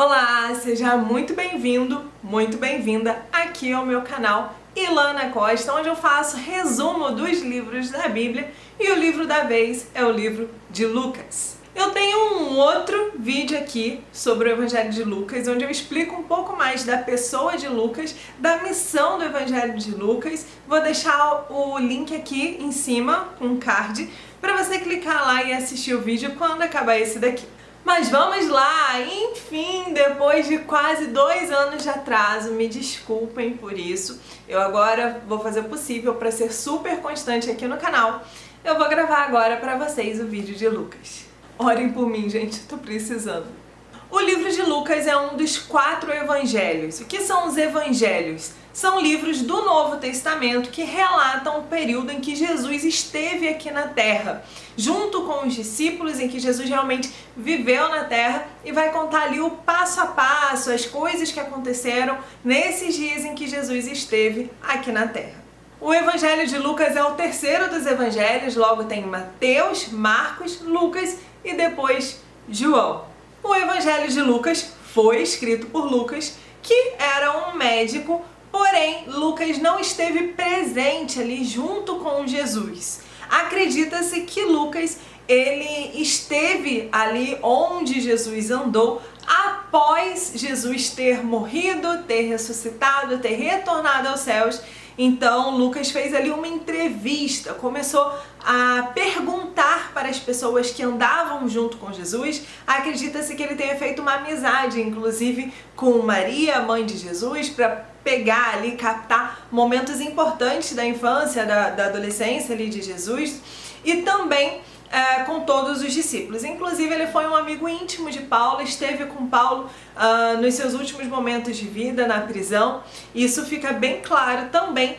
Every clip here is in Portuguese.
Olá, seja muito bem-vindo, muito bem-vinda aqui ao meu canal Ilana Costa, onde eu faço resumo dos livros da Bíblia e o livro da vez é o livro de Lucas. Eu tenho um outro vídeo aqui sobre o Evangelho de Lucas, onde eu explico um pouco mais da pessoa de Lucas, da missão do Evangelho de Lucas. Vou deixar o link aqui em cima, com um card, para você clicar lá e assistir o vídeo quando acabar esse daqui. Mas vamos lá, enfim, depois de quase 2 anos de atraso, me desculpem por isso. Eu agora vou fazer o possível para ser super constante aqui no canal. Eu vou gravar agora para vocês o vídeo de Lucas. Orem por mim, gente, tô precisando. O livro de Lucas é um dos 4 evangelhos. O que são os evangelhos? São livros do Novo Testamento que relatam o período em que Jesus esteve aqui na Terra, junto com os discípulos, em que Jesus realmente viveu na Terra, e vai contar ali o passo a passo, as coisas que aconteceram nesses dias em que Jesus esteve aqui na Terra. O Evangelho de Lucas é o terceiro dos evangelhos, logo tem Mateus, Marcos, Lucas e depois João. O Evangelho de Lucas foi escrito por Lucas, que era um médico, porém Lucas não esteve presente ali junto com Jesus. Acredita-se que Lucas ele esteve ali onde Jesus andou após Jesus ter morrido, ter ressuscitado, ter retornado aos céus. Então Lucas fez ali uma entrevista, começou a perguntar para as pessoas que andavam junto com Jesus. Acredita-se que ele tenha feito uma amizade, inclusive com Maria, mãe de Jesus, para pegar ali, captar momentos importantes da infância, da adolescência ali de Jesus, e também com todos os discípulos. Inclusive ele foi um amigo íntimo de Paulo, esteve com Paulo nos seus últimos momentos de vida na prisão. Isso fica bem claro também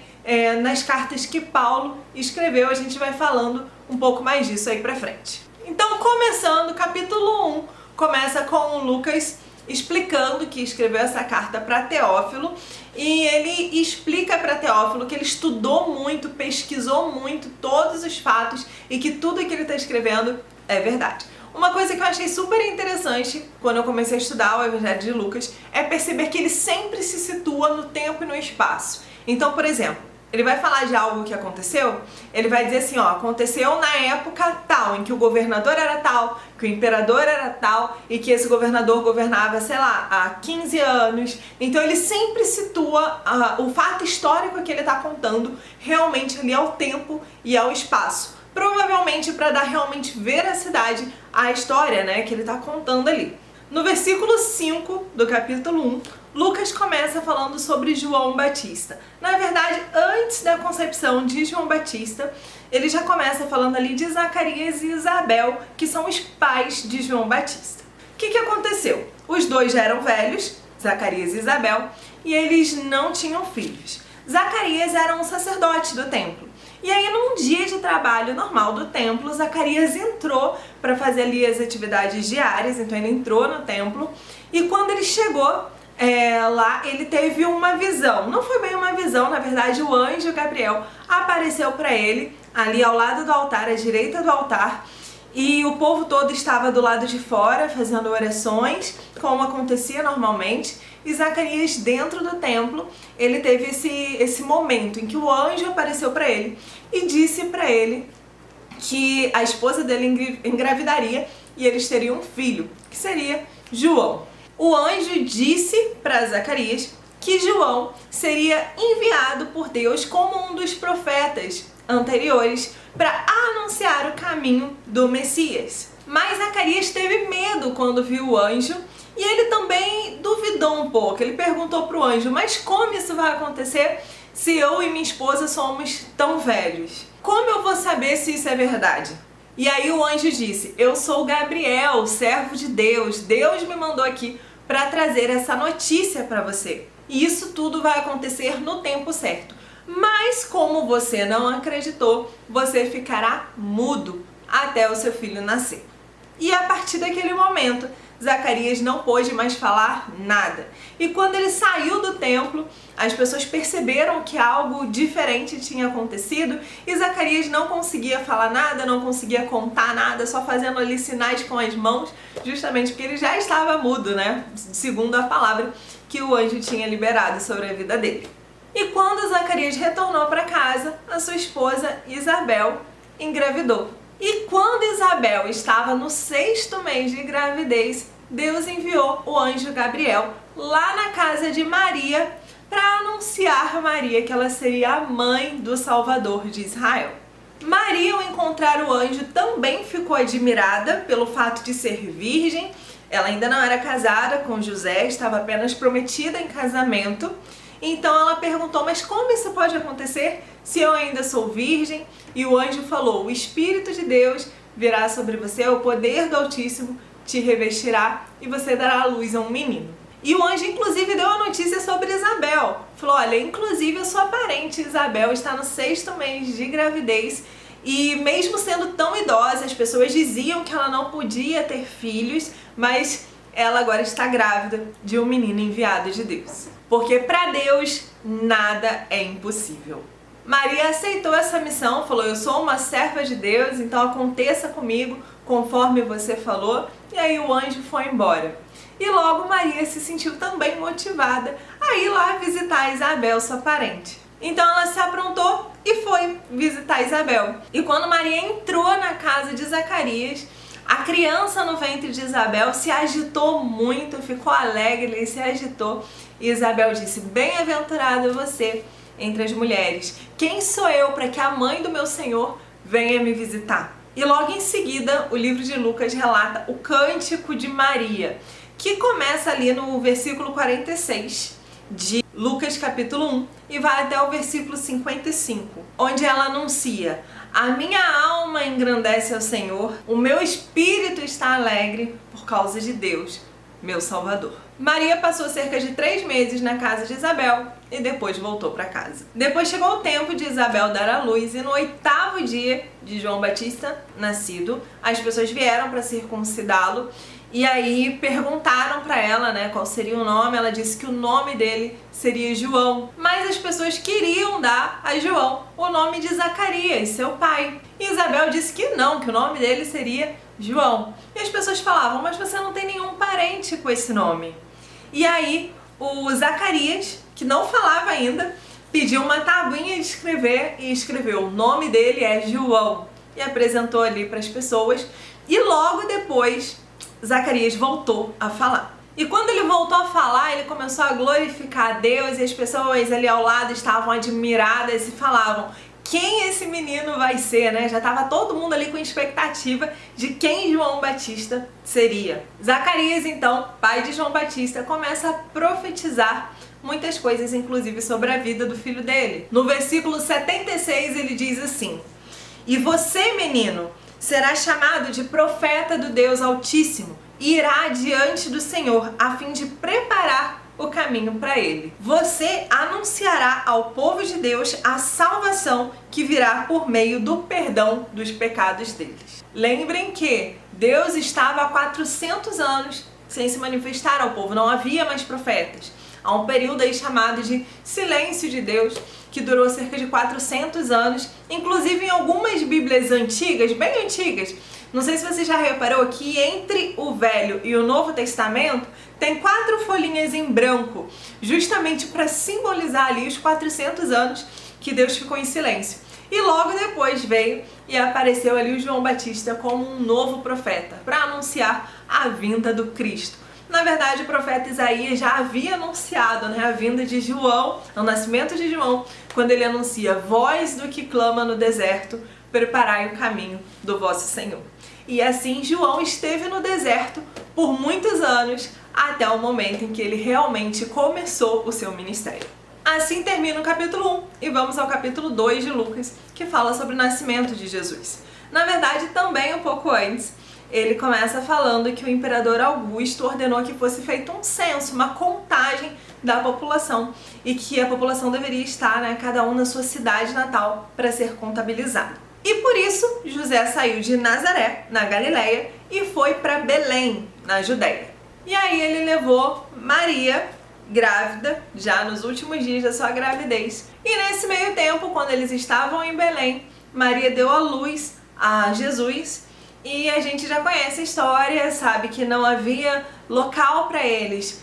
nas cartas que Paulo escreveu. A gente vai falando um pouco mais disso aí pra frente. Então, começando, capítulo 1 começa com Lucas explicando que escreveu essa carta para Teófilo, e ele explica para Teófilo que ele estudou muito, pesquisou muito todos os fatos e que tudo que ele está escrevendo é verdade. Uma coisa que eu achei super interessante quando eu comecei a estudar o Evangelho de Lucas é perceber que ele sempre se situa no tempo e no espaço. Então, por exemplo, ele vai falar de algo que aconteceu, ele vai dizer assim, ó, aconteceu na época tal, em que o governador era tal, que o imperador era tal, e que esse governador governava, sei lá, há 15 anos. Então ele sempre situa o fato histórico que ele está contando realmente ali ao tempo e ao espaço. Provavelmente para dar realmente veracidade à história, né, que ele está contando ali. No versículo 5 do capítulo 1, Lucas começa falando sobre João Batista. Na verdade, antes da concepção de João Batista, ele já começa falando ali de Zacarias e Isabel, que são os pais de João Batista. O que aconteceu? Os dois já eram velhos, Zacarias e Isabel, e eles não tinham filhos. Zacarias era um sacerdote do templo. E aí, num dia de trabalho normal do templo, Zacarias entrou para fazer ali as atividades diárias, então ele entrou no templo, e quando ele chegou lá, ele teve uma visão. Não foi bem uma visão, na verdade o anjo Gabriel apareceu para ele ali ao lado do altar, à direita do altar, e o povo todo estava do lado de fora fazendo orações, como acontecia normalmente. E Zacarias, dentro do templo, ele teve esse momento em que o anjo apareceu para ele e disse para ele que a esposa dele engravidaria e eles teriam um filho, que seria João. O anjo disse para Zacarias que João seria enviado por Deus como um dos profetas anteriores para anunciar o caminho do Messias. Mas Zacarias teve medo quando viu o anjo e ele também duvidou um pouco. Ele perguntou para o anjo, mas como isso vai acontecer se eu e minha esposa somos tão velhos? Como eu vou saber se isso é verdade? E aí o anjo disse, eu sou Gabriel, servo de Deus. Deus me mandou aqui para trazer essa notícia para você. E isso tudo vai acontecer no tempo certo. Mas como você não acreditou, você ficará mudo até o seu filho nascer. E a partir daquele momento, Zacarias não pôde mais falar nada. E quando ele saiu do templo, as pessoas perceberam que algo diferente tinha acontecido e Zacarias não conseguia falar nada, não conseguia contar nada, só fazendo ali sinais com as mãos, justamente porque ele já estava mudo, né? Segundo a palavra que o anjo tinha liberado sobre a vida dele. E quando Zacarias retornou para casa, a sua esposa Isabel engravidou. E quando Isabel estava no 6º mês de gravidez, Deus enviou o anjo Gabriel lá na casa de Maria para anunciar a Maria que ela seria a mãe do Salvador de Israel. Maria, ao encontrar o anjo, também ficou admirada pelo fato de ser virgem. Ela ainda não era casada com José, estava apenas prometida em casamento. Então ela perguntou, mas como isso pode acontecer se eu ainda sou virgem? E o anjo falou, o Espírito de Deus virá sobre você, o poder do Altíssimo te revestirá e você dará à luz a um menino. E o anjo inclusive deu a notícia sobre Isabel. Falou, olha, inclusive a sua parente Isabel está no 6º mês de gravidez e mesmo sendo tão idosa, as pessoas diziam que ela não podia ter filhos, mas ela agora está grávida de um menino enviado de Deus. Porque para Deus nada é impossível. Maria aceitou essa missão, falou, eu sou uma serva de Deus, então aconteça comigo conforme você falou. E aí o anjo foi embora. E logo Maria se sentiu também motivada a ir lá visitar Isabel, sua parente. Então ela se aprontou e foi visitar Isabel. E quando Maria entrou na casa de Zacarias, a criança no ventre de Isabel se agitou muito, ficou alegre e se agitou. E Isabel disse, bem-aventurada você entre as mulheres. Quem sou eu para que a mãe do meu Senhor venha me visitar? E logo em seguida, o livro de Lucas relata o Cântico de Maria, que começa ali no versículo 46 de Lucas capítulo 1 e vai até o versículo 55, onde ela anuncia, a minha alma engrandece ao Senhor, o meu espírito está alegre por causa de Deus, meu Salvador. Maria passou cerca de 3 meses na casa de Isabel e depois voltou para casa. Depois chegou o tempo de Isabel dar à luz e no 8º dia de João Batista nascido, as pessoas vieram para circuncidá-lo e aí perguntaram para ela, né, qual seria o nome. Ela disse que o nome dele seria João, mas as pessoas queriam dar a João o nome de Zacarias, seu pai. E Isabel disse que não, que o nome dele seria João. E as pessoas falavam, mas você não tem nenhum parente com esse nome. E aí o Zacarias, que não falava ainda, pediu uma tabuinha de escrever e escreveu, o nome dele é João. E apresentou ali para as pessoas e logo depois Zacarias voltou a falar. E quando ele voltou a falar, ele começou a glorificar a Deus e as pessoas ali ao lado estavam admiradas e falavam, quem esse menino vai ser, né? Já estava todo mundo ali com expectativa de quem João Batista seria. Zacarias, então, pai de João Batista, começa a profetizar muitas coisas, inclusive sobre a vida do filho dele. No versículo 76 ele diz assim, e você, menino, será chamado de profeta do Deus Altíssimo e irá diante do Senhor a fim de preparar o caminho para ele. Você anunciará ao povo de Deus a salvação que virá por meio do perdão dos pecados deles. Lembrem que Deus estava há 400 anos sem se manifestar ao povo, não havia mais profetas. Há um período aí chamado de silêncio de Deus, que durou cerca de 400 anos, inclusive em algumas bíblias antigas, bem antigas. Não sei se você já reparou que entre o Velho e o Novo Testamento tem 4 folhinhas em branco, justamente para simbolizar ali os 400 anos que Deus ficou em silêncio. E logo depois veio e apareceu ali o João Batista como um novo profeta, para anunciar a vinda do Cristo. Na verdade, o profeta Isaías já havia anunciado, né, a vinda de João, o nascimento de João, quando ele anuncia, voz do que clama no deserto, preparai o caminho do vosso Senhor. E assim João esteve no deserto por muitos anos, até o momento em que ele realmente começou o seu ministério. Assim termina o capítulo 1 e vamos ao capítulo 2 de Lucas, que fala sobre o nascimento de Jesus. Na verdade, também um pouco antes, ele começa falando que o imperador Augusto ordenou que fosse feito um censo, uma contagem da população e que a população deveria estar, né, cada um na sua cidade natal para ser contabilizado. E por isso, José saiu de Nazaré, na Galileia, e foi para Belém, na Judéia. E aí ele levou Maria, grávida, já nos últimos dias da sua gravidez. E nesse meio tempo, quando eles estavam em Belém, Maria deu à luz a Jesus. E a gente já conhece a história, sabe que não havia local para eles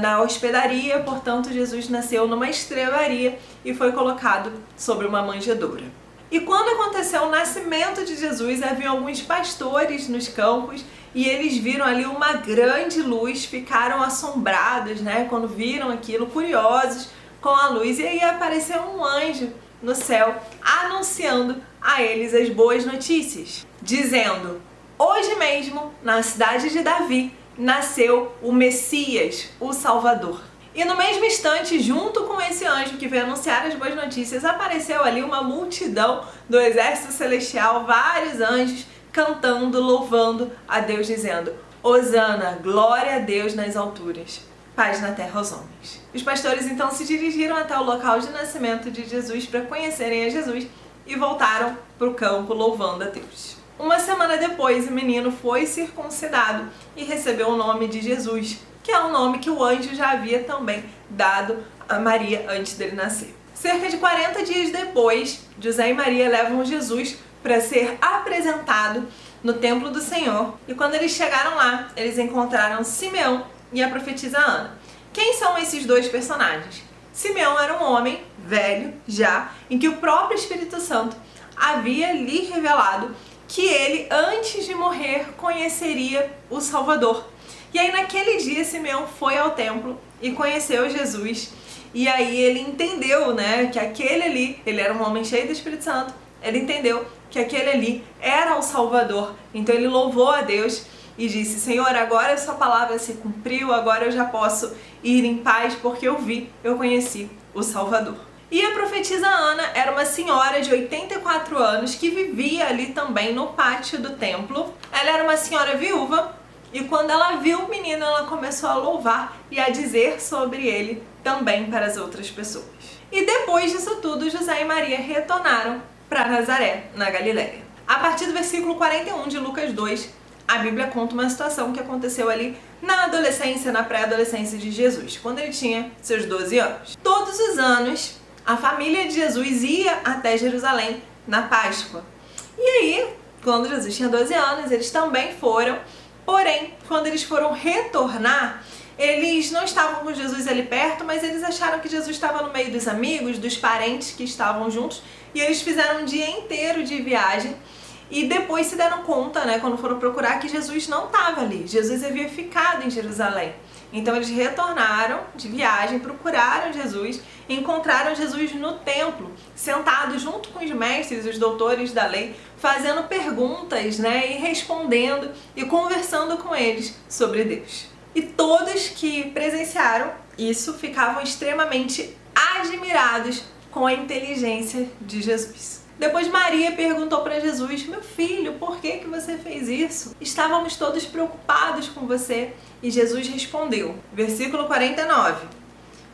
na hospedaria, portanto Jesus nasceu numa estrebaria e foi colocado sobre uma manjedoura. E quando aconteceu o nascimento de Jesus, havia alguns pastores nos campos e eles viram ali uma grande luz, ficaram assombrados, né, quando viram aquilo, curiosos com a luz. E aí apareceu um anjo no céu anunciando a eles as boas notícias, dizendo: hoje mesmo, na cidade de Davi, nasceu o Messias, o Salvador. E no mesmo instante, junto com esse anjo que veio anunciar as boas notícias, apareceu ali uma multidão do exército celestial, vários anjos cantando, louvando a Deus, dizendo: Hosana, glória a Deus nas alturas, paz na terra aos homens. Os pastores então se dirigiram até o local de nascimento de Jesus para conhecerem a Jesus e voltaram para o campo louvando a Deus. Uma semana depois, o menino foi circuncidado e recebeu o nome de Jesus, que é um nome que o anjo já havia também dado a Maria antes dele nascer. Cerca de 40 dias depois, José e Maria levam Jesus para ser apresentado no templo do Senhor. E quando eles chegaram lá, eles encontraram Simeão e a profetisa Ana. Quem são esses dois personagens? Simeão era um homem velho já, em que o próprio Espírito Santo havia lhe revelado que ele, antes de morrer, conheceria o Salvador. E aí naquele dia Simeão foi ao templo e conheceu Jesus. E aí ele entendeu, né, que aquele ali, ele era um homem cheio do Espírito Santo, ele entendeu que aquele ali era o Salvador. Então ele louvou a Deus e disse: Senhor, agora a sua palavra se cumpriu, agora eu já posso ir em paz porque eu conheci o Salvador. E a profetisa Ana era uma senhora de 84 anos que vivia ali também no pátio do templo. Ela era uma senhora viúva e quando ela viu o menino, ela começou a louvar e a dizer sobre ele também para as outras pessoas. E depois disso tudo, José e Maria retornaram para Nazaré, na Galiléia. A partir do versículo 41 de Lucas 2, a Bíblia conta uma situação que aconteceu ali na adolescência, na pré-adolescência de Jesus, quando ele tinha seus 12 anos. Todos os anos, a família de Jesus ia até Jerusalém na Páscoa. E aí, quando Jesus tinha 12 anos, eles também foram, porém, quando eles foram retornar, eles não estavam com Jesus ali perto, mas eles acharam que Jesus estava no meio dos amigos, dos parentes que estavam juntos, e eles fizeram um dia inteiro de viagem. E depois se deram conta, né, quando foram procurar, que Jesus não estava ali. Jesus havia ficado em Jerusalém. Então eles retornaram de viagem, procuraram Jesus, encontraram Jesus no templo, sentado junto com os mestres, os doutores da lei, fazendo perguntas, né, e respondendo e conversando com eles sobre Deus. E todos que presenciaram isso ficavam extremamente admirados com a inteligência de Jesus. Depois Maria perguntou para Jesus: meu filho, por que você fez isso? Estávamos todos preocupados com você. E Jesus respondeu, versículo 49,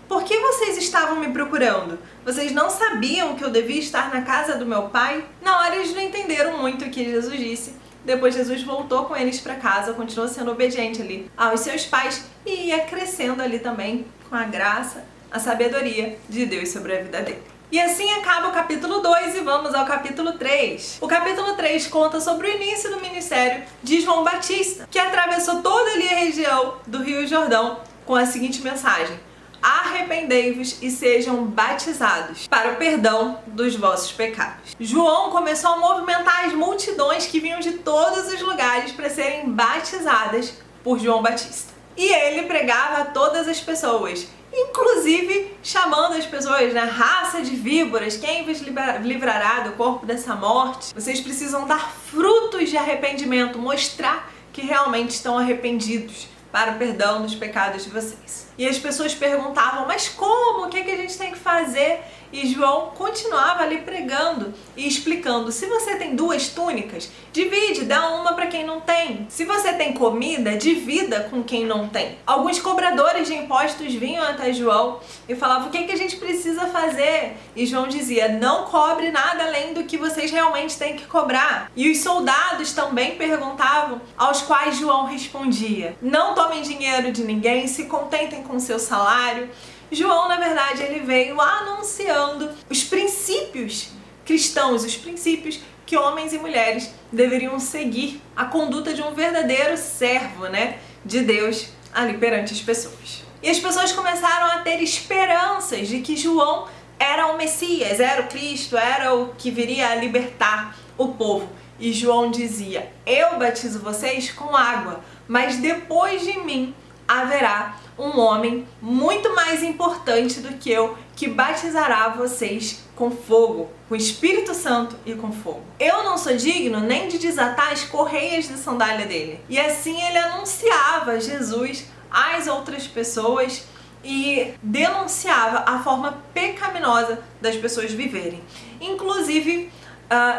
por que vocês estavam me procurando? Vocês não sabiam que eu devia estar na casa do meu pai? Na hora eles não entenderam muito o que Jesus disse. Depois Jesus voltou com eles para casa, continuou sendo obediente ali aos seus pais e ia crescendo ali também com a graça, a sabedoria de Deus sobre a vida dele. E assim acaba o capítulo 2 e vamos ao capítulo 3. O capítulo 3 conta sobre o início do ministério de João Batista, que atravessou toda ali a região do Rio Jordão com a seguinte mensagem: arrependei-vos e sejam batizados para o perdão dos vossos pecados. João começou a movimentar as multidões que vinham de todos os lugares para serem batizadas por João Batista. E ele pregava a todas as pessoas, inclusive chamando as pessoas, né, raça de víboras, quem vos livrará do corpo dessa morte? Vocês precisam dar frutos de arrependimento, mostrar que realmente estão arrependidos para o perdão dos pecados de vocês. E as pessoas perguntavam, mas como? O que a gente tem que fazer? E João continuava ali pregando e explicando: se você tem 2 túnicas, divide, dá uma para quem não tem. Se você tem comida, divida com quem não tem. Alguns cobradores de impostos vinham até João e falavam: o que a gente precisa fazer? E João dizia: não cobre nada além do que vocês realmente têm que cobrar. E os soldados também perguntavam, aos quais João respondia: não tomem dinheiro de ninguém, se contentem com seu salário. João, na verdade, ele veio anunciando os princípios cristãos, os princípios que homens e mulheres deveriam seguir, a conduta de um verdadeiro servo, né, de Deus ali perante as pessoas. E as pessoas começaram a ter esperanças de que João era o Messias, era o Cristo, era o que viria a libertar o povo. E João dizia: eu batizo vocês com água, mas depois de mim haverá um homem muito mais importante do que eu, que batizará vocês com fogo, com Espírito Santo e com fogo. Eu não sou digno nem de desatar as correias da sandália dele. E assim ele anunciava Jesus às outras pessoas e denunciava a forma pecaminosa das pessoas viverem. Inclusive,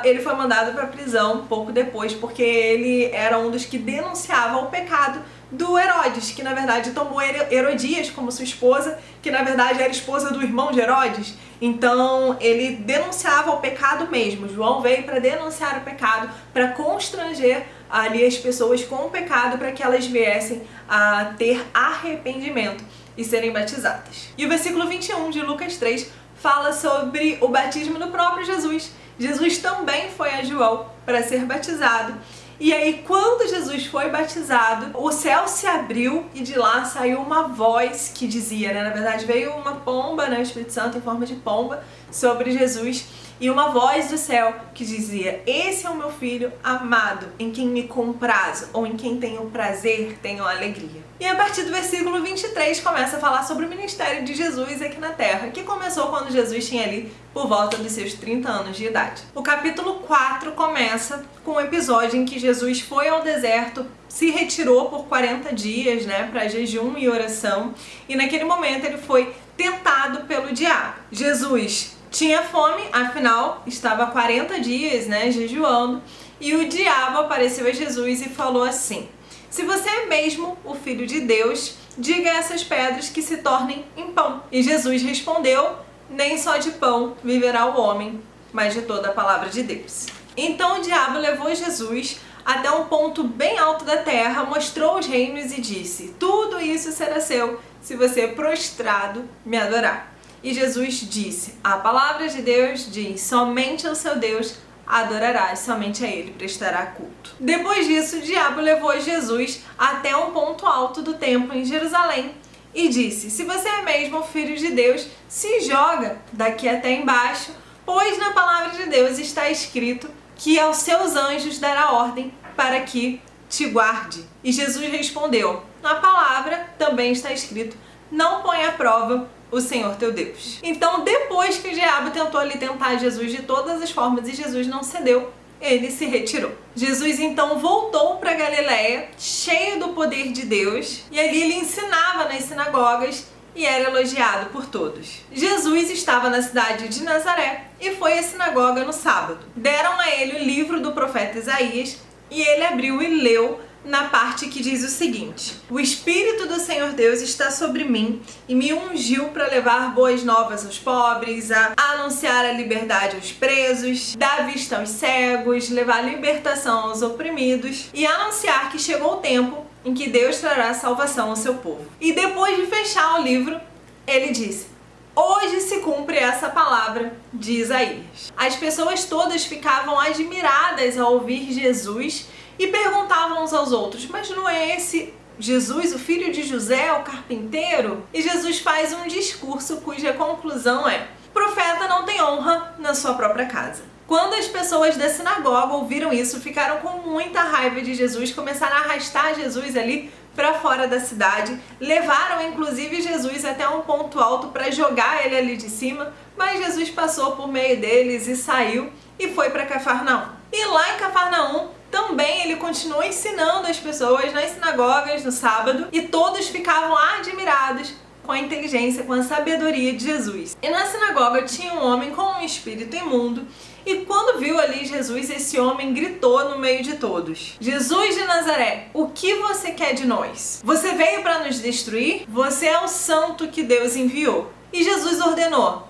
ele foi mandado para a prisão pouco depois, porque ele era um dos que denunciava o pecado do Herodes, que na verdade tomou Herodias como sua esposa, que na verdade era esposa do irmão de Herodes. Então ele denunciava o pecado mesmo. João veio para denunciar o pecado, para constranger ali as pessoas com o pecado, para que elas viessem a ter arrependimento e serem batizadas. E o versículo 21 de Lucas 3 fala sobre o batismo do próprio Jesus. Jesus também foi a João para ser batizado. E aí, quando Jesus foi batizado, o céu se abriu e de lá saiu uma voz que dizia, né? Na verdade, veio uma pomba, né? O Espírito Santo em forma de pomba sobre Jesus. E uma voz do céu que dizia: esse é o meu filho amado, em quem me comprazo, ou em quem tenho prazer, tenho alegria. E a partir do versículo 23 começa a falar sobre o ministério de Jesus aqui na Terra, que começou quando Jesus tinha ali por volta dos seus 30 anos de idade. O capítulo 4 começa com um episódio em que Jesus foi ao deserto, se retirou por 40 dias, né, para jejum e oração, e naquele momento ele foi tentado pelo diabo. Jesus tinha fome, afinal estava 40 dias, né, jejuando, e o diabo apareceu a Jesus e falou assim: se você é mesmo o Filho de Deus, diga a essas pedras que se tornem em pão. E Jesus respondeu: nem só de pão viverá o homem, mas de toda a palavra de Deus. Então o diabo levou Jesus até um ponto bem alto da terra, mostrou os reinos e disse: tudo isso será seu, se você prostrado me adorar. E Jesus disse: a palavra de Deus diz: somente ao seu Deus adorarás, somente a ele prestará culto. Depois disso, o diabo levou Jesus até um ponto alto do templo em Jerusalém e disse: se você é mesmo o Filho de Deus, se joga daqui até embaixo, pois na palavra de Deus está escrito que aos seus anjos dará ordem para que te guarde. E Jesus respondeu: na palavra também está escrito: não põe à prova o Senhor teu Deus. Então, depois que o diabo tentou ali tentar Jesus de todas as formas e Jesus não cedeu, ele se retirou. Jesus então voltou para Galileia, cheio do poder de Deus, e ali ele ensinava nas sinagogas e era elogiado por todos. Jesus estava na cidade de Nazaré e foi à sinagoga no sábado. Deram a ele o livro do profeta Isaías e ele abriu e leu na parte que diz o seguinte: o Espírito do Senhor Deus está sobre mim e me ungiu para levar boas novas aos pobres, a anunciar a liberdade aos presos, dar vista aos cegos, levar libertação aos oprimidos e anunciar que chegou o tempo em que Deus trará salvação ao seu povo. E depois de fechar o livro, ele disse: hoje se cumpre essa palavra de Isaías. As pessoas todas ficavam admiradas ao ouvir Jesus e perguntavam uns aos outros: mas não é esse Jesus, o filho de José, o carpinteiro? E Jesus faz um discurso cuja conclusão é: profeta não tem honra na sua própria casa. Quando as pessoas da sinagoga ouviram isso, ficaram com muita raiva de Jesus, começaram a arrastar Jesus ali para fora da cidade, levaram inclusive Jesus até um ponto alto para jogar ele ali de cima, mas Jesus passou por meio deles e saiu e foi para Cafarnaum. E lá em Cafarnaum também ele continuou ensinando as pessoas nas sinagogas no sábado e todos ficavam admirados com a inteligência, com a sabedoria de Jesus. E na sinagoga tinha um homem com um espírito imundo e quando viu ali Jesus, esse homem gritou no meio de todos: Jesus de Nazaré, o que você quer de nós? Você veio para nos destruir? Você é o santo que Deus enviou. E Jesus ordenou: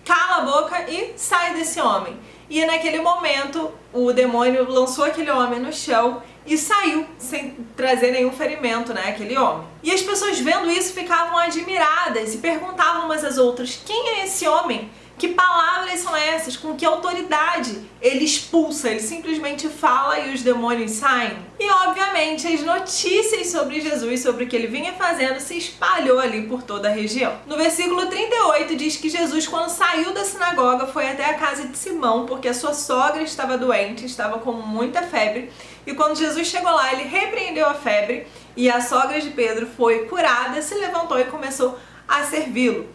cala a boca e sai desse homem. E naquele momento o demônio lançou aquele homem no chão e saiu sem trazer nenhum ferimento, né, aquele homem. E as pessoas vendo isso ficavam admiradas e perguntavam umas às outras: quem é esse homem? Que palavras são essas? Com que autoridade ele expulsa? Ele simplesmente fala e os demônios saem? E obviamente as notícias sobre Jesus, sobre o que ele vinha fazendo, se espalhou ali por toda a região. No versículo 38 diz que Jesus, quando saiu da sinagoga, foi até a casa de Simão, porque a sua sogra estava doente, estava com muita febre. E quando Jesus chegou lá, ele repreendeu a febre e a sogra de Pedro foi curada, se levantou e começou a servi-lo.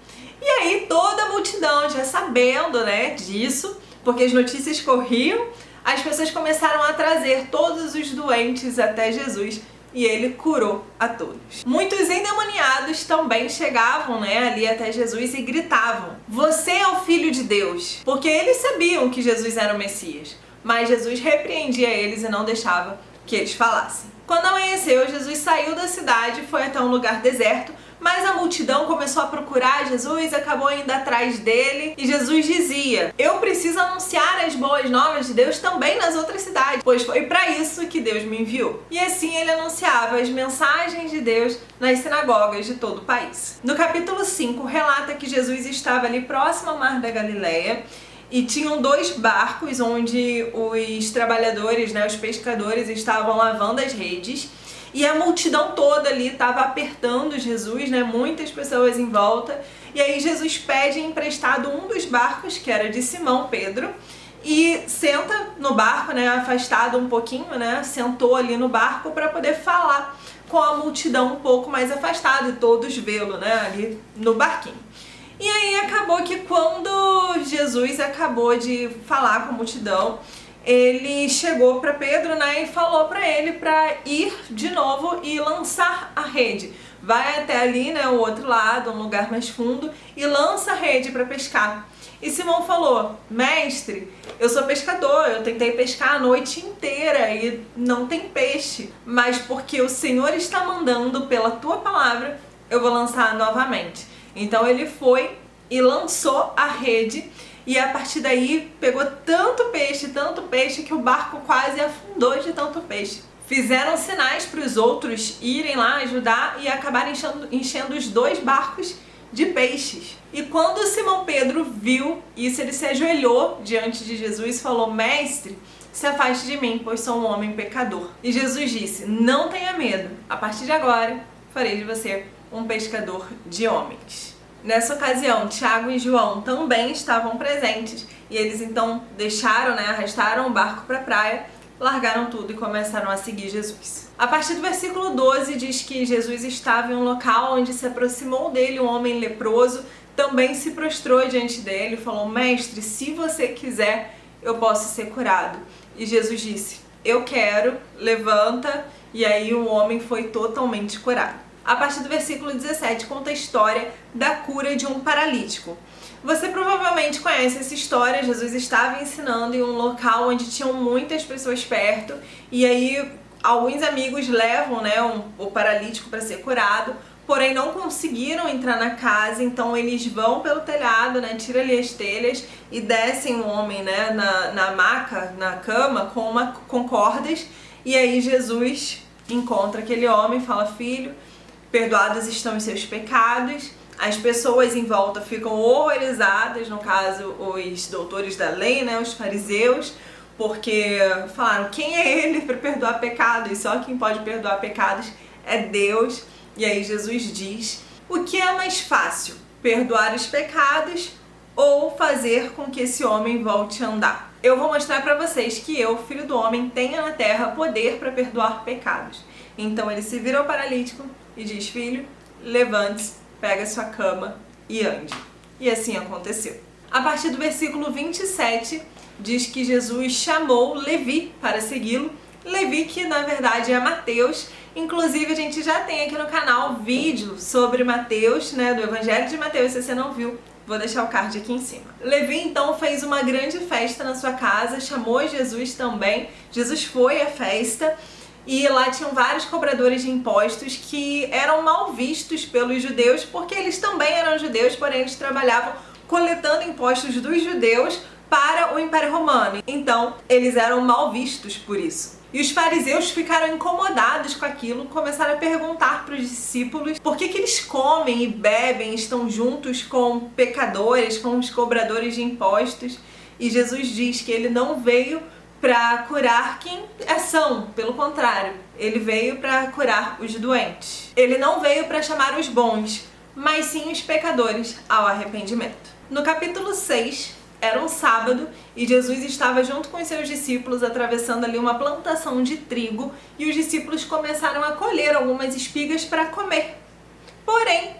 E aí toda a multidão, já sabendo, né, disso, porque as notícias corriam, as pessoas começaram a trazer todos os doentes até Jesus e ele curou a todos. Muitos endemoniados também chegavam, né, ali até Jesus e gritavam: "Você é o Filho de Deus", porque eles sabiam que Jesus era o Messias, mas Jesus repreendia eles e não deixava que eles falassem. Quando amanheceu, Jesus saiu da cidade e foi até um lugar deserto, mas a multidão começou a procurar Jesus, acabou indo atrás dele, e Jesus dizia: "Eu preciso anunciar as boas novas de Deus também nas outras cidades, pois foi para isso que Deus me enviou." E assim ele anunciava as mensagens de Deus nas sinagogas de todo o país. No capítulo 5, relata que Jesus estava ali próximo ao Mar da Galileia, e tinham 2 barcos onde os trabalhadores, né, os pescadores, estavam lavando as redes. E a multidão toda ali estava apertando Jesus, né? Muitas pessoas em volta. E aí Jesus pede emprestado um dos barcos, que era de Simão, Pedro, e senta no barco, né? Afastado um pouquinho, né? Sentou ali no barco para poder falar com a multidão um pouco mais afastada e todos vê-lo, né? Ali no barquinho. E aí acabou que quando Jesus acabou de falar com a multidão, ele chegou para Pedro, né, e falou para ele para ir de novo e lançar a rede. Vai até ali, né, o outro lado, um lugar mais fundo, e lança a rede para pescar. E Simão falou: "Mestre, eu sou pescador, eu tentei pescar a noite inteira e não tem peixe, mas porque o Senhor está mandando pela tua palavra, eu vou lançar novamente." Então ele foi e lançou a rede. E a partir daí pegou tanto peixe que o barco quase afundou de tanto peixe. Fizeram sinais para os outros irem lá ajudar e acabaram enchendo os 2 barcos de peixes. E quando Simão Pedro viu isso, ele se ajoelhou diante de Jesus e falou: "Mestre, se afaste de mim, pois sou um homem pecador." E Jesus disse: "Não tenha medo, a partir de agora farei de você um pescador de homens." Nessa ocasião, Tiago e João também estavam presentes e eles então deixaram, né, arrastaram o barco para a praia, largaram tudo e começaram a seguir Jesus. A partir do versículo 12 diz que Jesus estava em um local onde se aproximou dele um homem leproso, também se prostrou diante dele e falou: "Mestre, se você quiser, eu posso ser curado." E Jesus disse: "Eu quero, levanta." E aí o homem foi totalmente curado. A partir do versículo 17 conta a história da cura de um paralítico. Você provavelmente conhece essa história. Jesus estava ensinando em um local onde tinham muitas pessoas perto, e aí alguns amigos levam, né, o paralítico para ser curado, porém não conseguiram entrar na casa, então eles vão pelo telhado, né, tiram ali as telhas e descem o homem, né, na maca, na cama, com cordas, e aí Jesus encontra aquele homem e fala: "Filho, perdoados estão os seus pecados." As pessoas em volta ficam horrorizadas, no caso os doutores da lei, né, os fariseus, porque falaram: "Quem é ele para perdoar pecados? Só quem pode perdoar pecados é Deus." E aí Jesus diz: "O que é mais fácil, perdoar os pecados ou fazer com que esse homem volte a andar? Eu vou mostrar para vocês que eu, Filho do Homem, tenho na terra poder para perdoar pecados." Então ele se vira ao paralítico e diz: "Filho, levante-se, pega sua cama e ande." E assim aconteceu. A partir do versículo 27 diz que Jesus chamou Levi para segui-lo. Levi, que na verdade é Mateus. Inclusive a gente já tem aqui no canal vídeo sobre Mateus, né, do Evangelho de Mateus. Se você não viu, vou deixar o card aqui em cima. Levi então fez uma grande festa na sua casa, chamou Jesus também. Jesus foi à festa. E lá tinham vários cobradores de impostos que eram mal vistos pelos judeus, porque eles também eram judeus, porém eles trabalhavam coletando impostos dos judeus para o Império Romano. Então, eles eram mal vistos por isso. E os fariseus ficaram incomodados com aquilo, começaram a perguntar para os discípulos por que eles comem e bebem, estão juntos com pecadores, com os cobradores de impostos. E Jesus diz que ele não veio para curar quem é são, pelo contrário, ele veio para curar os doentes. Ele não veio para chamar os bons, mas sim os pecadores ao arrependimento. No capítulo 6, era um sábado e Jesus estava junto com os seus discípulos atravessando ali uma plantação de trigo e os discípulos começaram a colher algumas espigas para comer. Porém,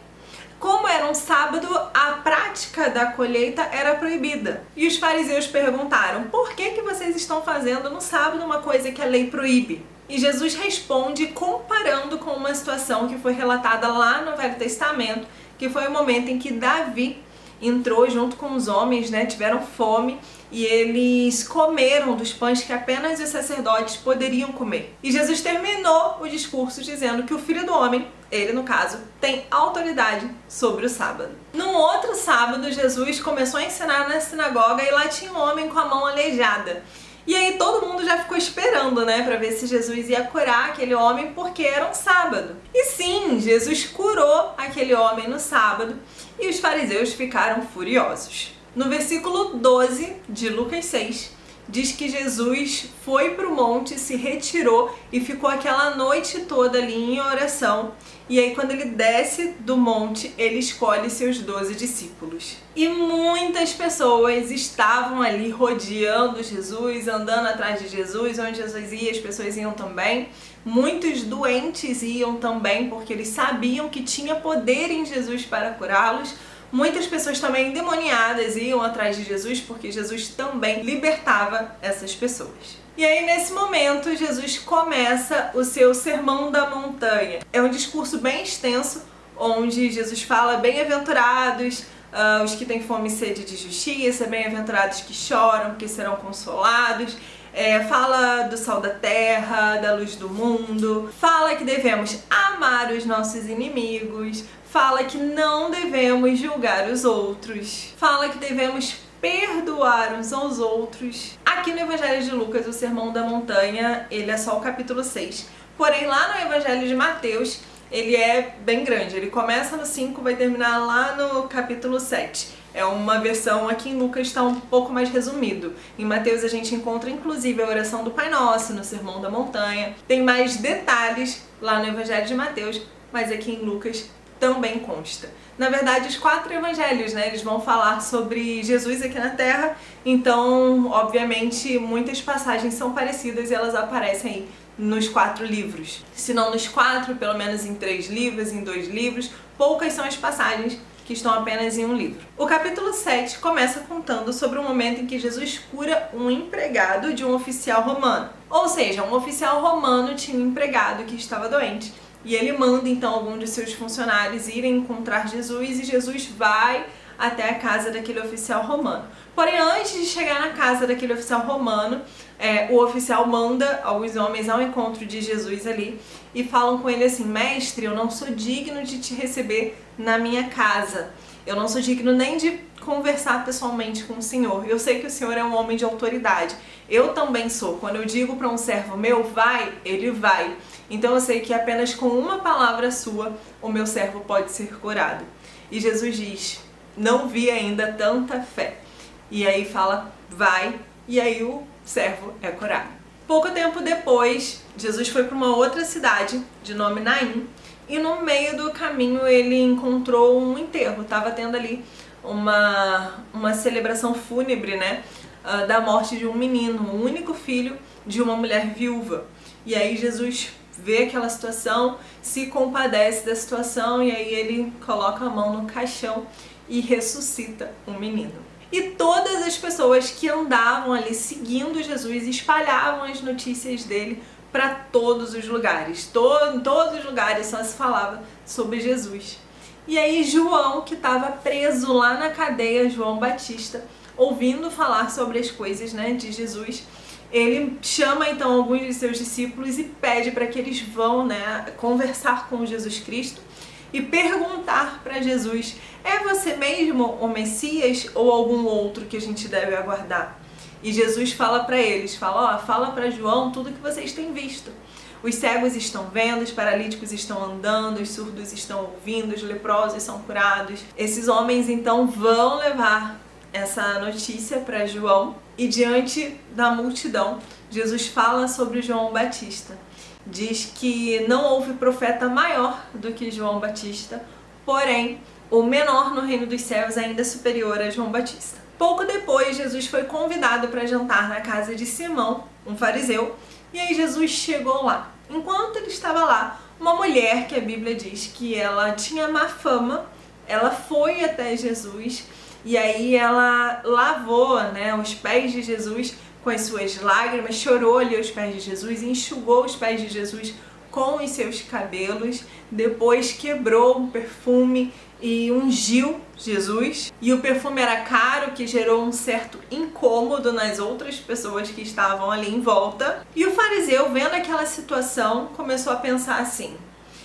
como era um sábado, a prática da colheita era proibida. E os fariseus perguntaram: por que vocês estão fazendo no sábado uma coisa que a lei proíbe? E Jesus responde comparando com uma situação que foi relatada lá no Velho Testamento, que foi o momento em que Davi entrou junto com os homens, tiveram fome e eles comeram dos pães que apenas os sacerdotes poderiam comer. E Jesus terminou o discurso dizendo que o Filho do Homem, ele no caso, tem autoridade sobre o sábado. Num outro sábado, Jesus começou a ensinar na sinagoga e lá tinha um homem com a mão aleijada. E aí todo mundo já ficou esperando, para ver se Jesus ia curar aquele homem, porque era um sábado. E sim, Jesus curou aquele homem no sábado e os fariseus ficaram furiosos. No versículo 12 de Lucas 6, diz que Jesus foi para o monte, se retirou e ficou aquela noite toda ali em oração. E aí quando ele desce do monte, ele escolhe seus 12 discípulos. E muitas pessoas estavam ali rodeando Jesus, andando atrás de Jesus, onde Jesus ia, as pessoas iam também. Muitos doentes iam também, porque eles sabiam que tinha poder em Jesus para curá-los. Muitas pessoas também endemoniadas iam atrás de Jesus, porque Jesus também libertava essas pessoas. E aí, nesse momento, Jesus começa o seu Sermão da Montanha. É um discurso bem extenso, onde Jesus fala: bem-aventurados os que têm fome e sede de justiça, bem-aventurados que choram, porque serão consolados. Fala do sal da terra, da luz do mundo, fala que devemos amar os nossos inimigos, fala que não devemos julgar os outros, fala que devemos perdoar uns aos outros. Aqui no Evangelho de Lucas, o Sermão da Montanha, ele é só o capítulo 6. Porém, lá no Evangelho de Mateus, ele é bem grande. Ele começa no 5, vai terminar lá no capítulo 7. É uma versão, aqui em Lucas está um pouco mais resumido. Em Mateus a gente encontra inclusive a oração do Pai Nosso, no Sermão da Montanha. Tem mais detalhes lá no Evangelho de Mateus, mas aqui em Lucas também consta. Na verdade, os 4 evangelhos, eles vão falar sobre Jesus aqui na Terra, então, obviamente, muitas passagens são parecidas e elas aparecem aí nos 4 livros. Se não nos 4, pelo menos em 3 livros, em 2 livros, poucas são as passagens que estão apenas em um livro. O capítulo 7 começa contando sobre o momento em que Jesus cura um empregado de um oficial romano. Ou seja, um oficial romano tinha um empregado que estava doente e ele manda então algum de seus funcionários irem encontrar Jesus e Jesus vai até a casa daquele oficial romano. Porém, antes de chegar na casa daquele oficial romano, o oficial manda alguns homens ao encontro de Jesus ali e falam com ele assim: mestre, eu não sou digno de te receber na minha casa. Eu não sou digno nem de conversar pessoalmente com o Senhor. Eu sei que o Senhor é um homem de autoridade. Eu também sou. Quando eu digo para um servo meu, vai, ele vai. Então eu sei que apenas com uma palavra sua, o meu servo pode ser curado. E Jesus diz: não vi ainda tanta fé. E aí fala: vai, e aí o servo é curado. Pouco tempo depois, Jesus foi para uma outra cidade, de nome Naim, e no meio do caminho ele encontrou um enterro. Estava tendo ali uma celebração fúnebre, da morte de um menino, o único filho de uma mulher viúva. E aí Jesus vê aquela situação, se compadece da situação e aí ele coloca a mão no caixão e ressuscita o menino. E todas as pessoas que andavam ali seguindo Jesus espalhavam as notícias dele para todos os lugares. Em todos os lugares só se falava sobre Jesus. E aí João, que estava preso lá na cadeia, João Batista, ouvindo falar sobre as coisas de Jesus, ele chama então alguns de seus discípulos e pede para que eles vão conversar com Jesus Cristo e perguntar para Jesus: é você mesmo o Messias ou algum outro que a gente deve aguardar? E Jesus fala para eles, fala para João tudo que vocês têm visto. Os cegos estão vendo, os paralíticos estão andando, os surdos estão ouvindo, os leprosos são curados. Esses homens então vão levar essa notícia para João e diante da multidão, Jesus fala sobre João Batista. Diz que não houve profeta maior do que João Batista, porém o menor no reino dos céus ainda é superior a João Batista. Pouco depois, Jesus foi convidado para jantar na casa de Simão, um fariseu, e aí Jesus chegou lá. Enquanto ele estava lá, uma mulher, que a Bíblia diz que ela tinha má fama, ela foi até Jesus e aí ela lavou, os pés de Jesus com as suas lágrimas, chorou ali aos pés de Jesus, enxugou os pés de Jesus com os seus cabelos, depois quebrou um perfume e ungiu Jesus. E o perfume era caro, que gerou um certo incômodo nas outras pessoas que estavam ali em volta. E o fariseu, vendo aquela situação, começou a pensar assim: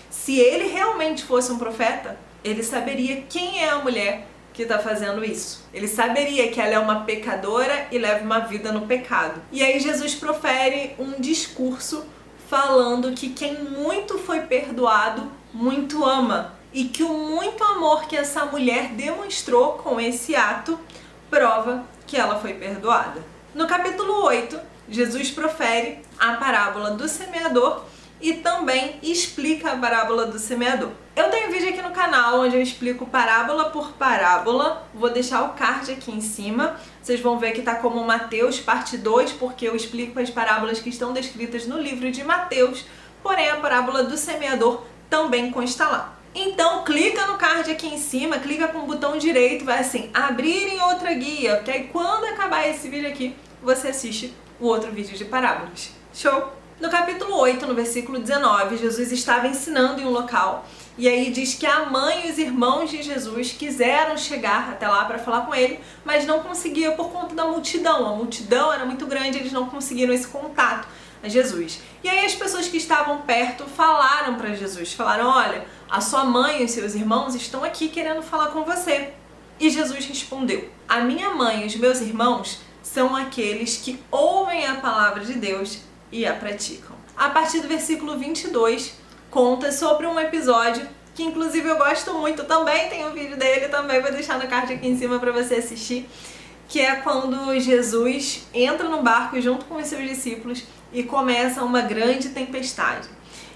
se ele realmente fosse um profeta, ele saberia quem é a mulher que está fazendo isso. Ele saberia que ela é uma pecadora e leva uma vida no pecado. E aí Jesus profere um discurso falando que quem muito foi perdoado, muito ama. E que o muito amor que essa mulher demonstrou com esse ato prova que ela foi perdoada. No capítulo 8, Jesus profere a parábola do semeador e também explica a parábola do semeador. Eu tenho um vídeo aqui no canal onde eu explico parábola por parábola, vou deixar o card aqui em cima. Vocês vão ver que tá como Mateus parte 2, porque eu explico as parábolas que estão descritas no livro de Mateus, porém a parábola do semeador também consta lá. Então clica no card aqui em cima, clica com o botão direito, vai assim, abrir em outra guia, porque aí quando acabar esse vídeo aqui, você assiste o outro vídeo de parábolas. Show? No capítulo 8, no versículo 19, Jesus estava ensinando em um local, e aí diz que a mãe e os irmãos de Jesus quiseram chegar até lá para falar com ele, mas não conseguiam por conta da multidão. A multidão era muito grande, eles não conseguiram esse contato a Jesus. E aí as pessoas que estavam perto falaram para Jesus, falaram: olha, a sua mãe e os seus irmãos estão aqui querendo falar com você. E Jesus respondeu: a minha mãe e os meus irmãos são aqueles que ouvem a palavra de Deus e a praticam. A partir do versículo 22, conta sobre um episódio que inclusive eu gosto muito, também tem um vídeo dele, também vou deixar no card aqui em cima para você assistir, que é quando Jesus entra no barco junto com os seus discípulos e começa uma grande tempestade.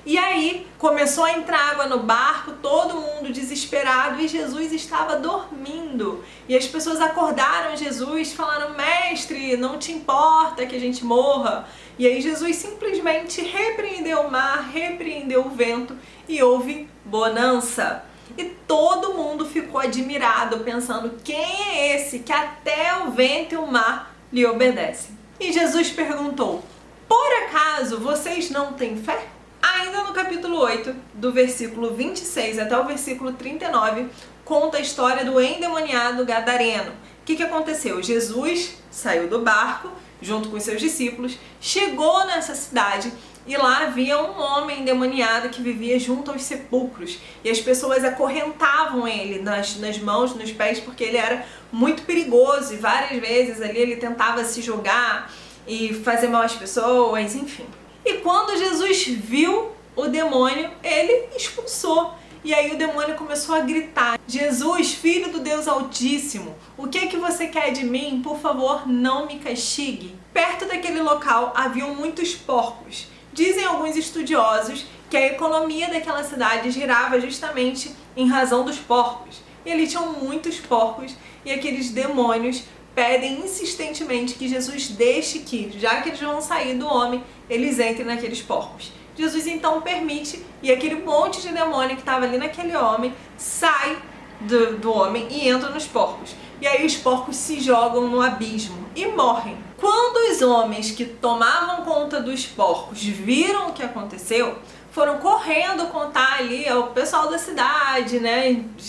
E aí começou a entrar água no barco, todo mundo desesperado, e Jesus estava dormindo. E as pessoas acordaram Jesus, falaram: mestre, não te importa que a gente morra? E aí Jesus simplesmente repreendeu o mar, repreendeu o vento e houve bonança. E todo mundo ficou admirado, pensando: quem é esse que até o vento e o mar lhe obedecem? E Jesus perguntou: por acaso vocês não têm fé? Ainda no capítulo 8, do versículo 26 até o versículo 39, conta a história do endemoniado gadareno. O que aconteceu? Jesus saiu do barco, junto com os seus discípulos, chegou nessa cidade e lá havia um homem endemoniado que vivia junto aos sepulcros. E as pessoas acorrentavam ele nas mãos, nos pés, porque ele era muito perigoso e várias vezes ali ele tentava se jogar e fazer mal às pessoas, enfim. E quando Jesus viu o demônio, ele expulsou. E aí o demônio começou a gritar: Jesus, filho do Deus Altíssimo, o que é que você quer de mim? Por favor, não me castigue. Perto daquele local haviam muitos porcos. Dizem alguns estudiosos que a economia daquela cidade girava justamente em razão dos porcos. E ali tinham muitos porcos e aqueles demônios pedem insistentemente que Jesus deixe que, já que eles vão sair do homem, eles entrem naqueles porcos. Jesus então permite e aquele monte de demônio que estava ali naquele homem sai do homem e entra nos porcos. E aí os porcos se jogam no abismo e morrem. Quando os homens que tomavam conta dos porcos viram o que aconteceu, foram correndo contar ali ao pessoal da cidade,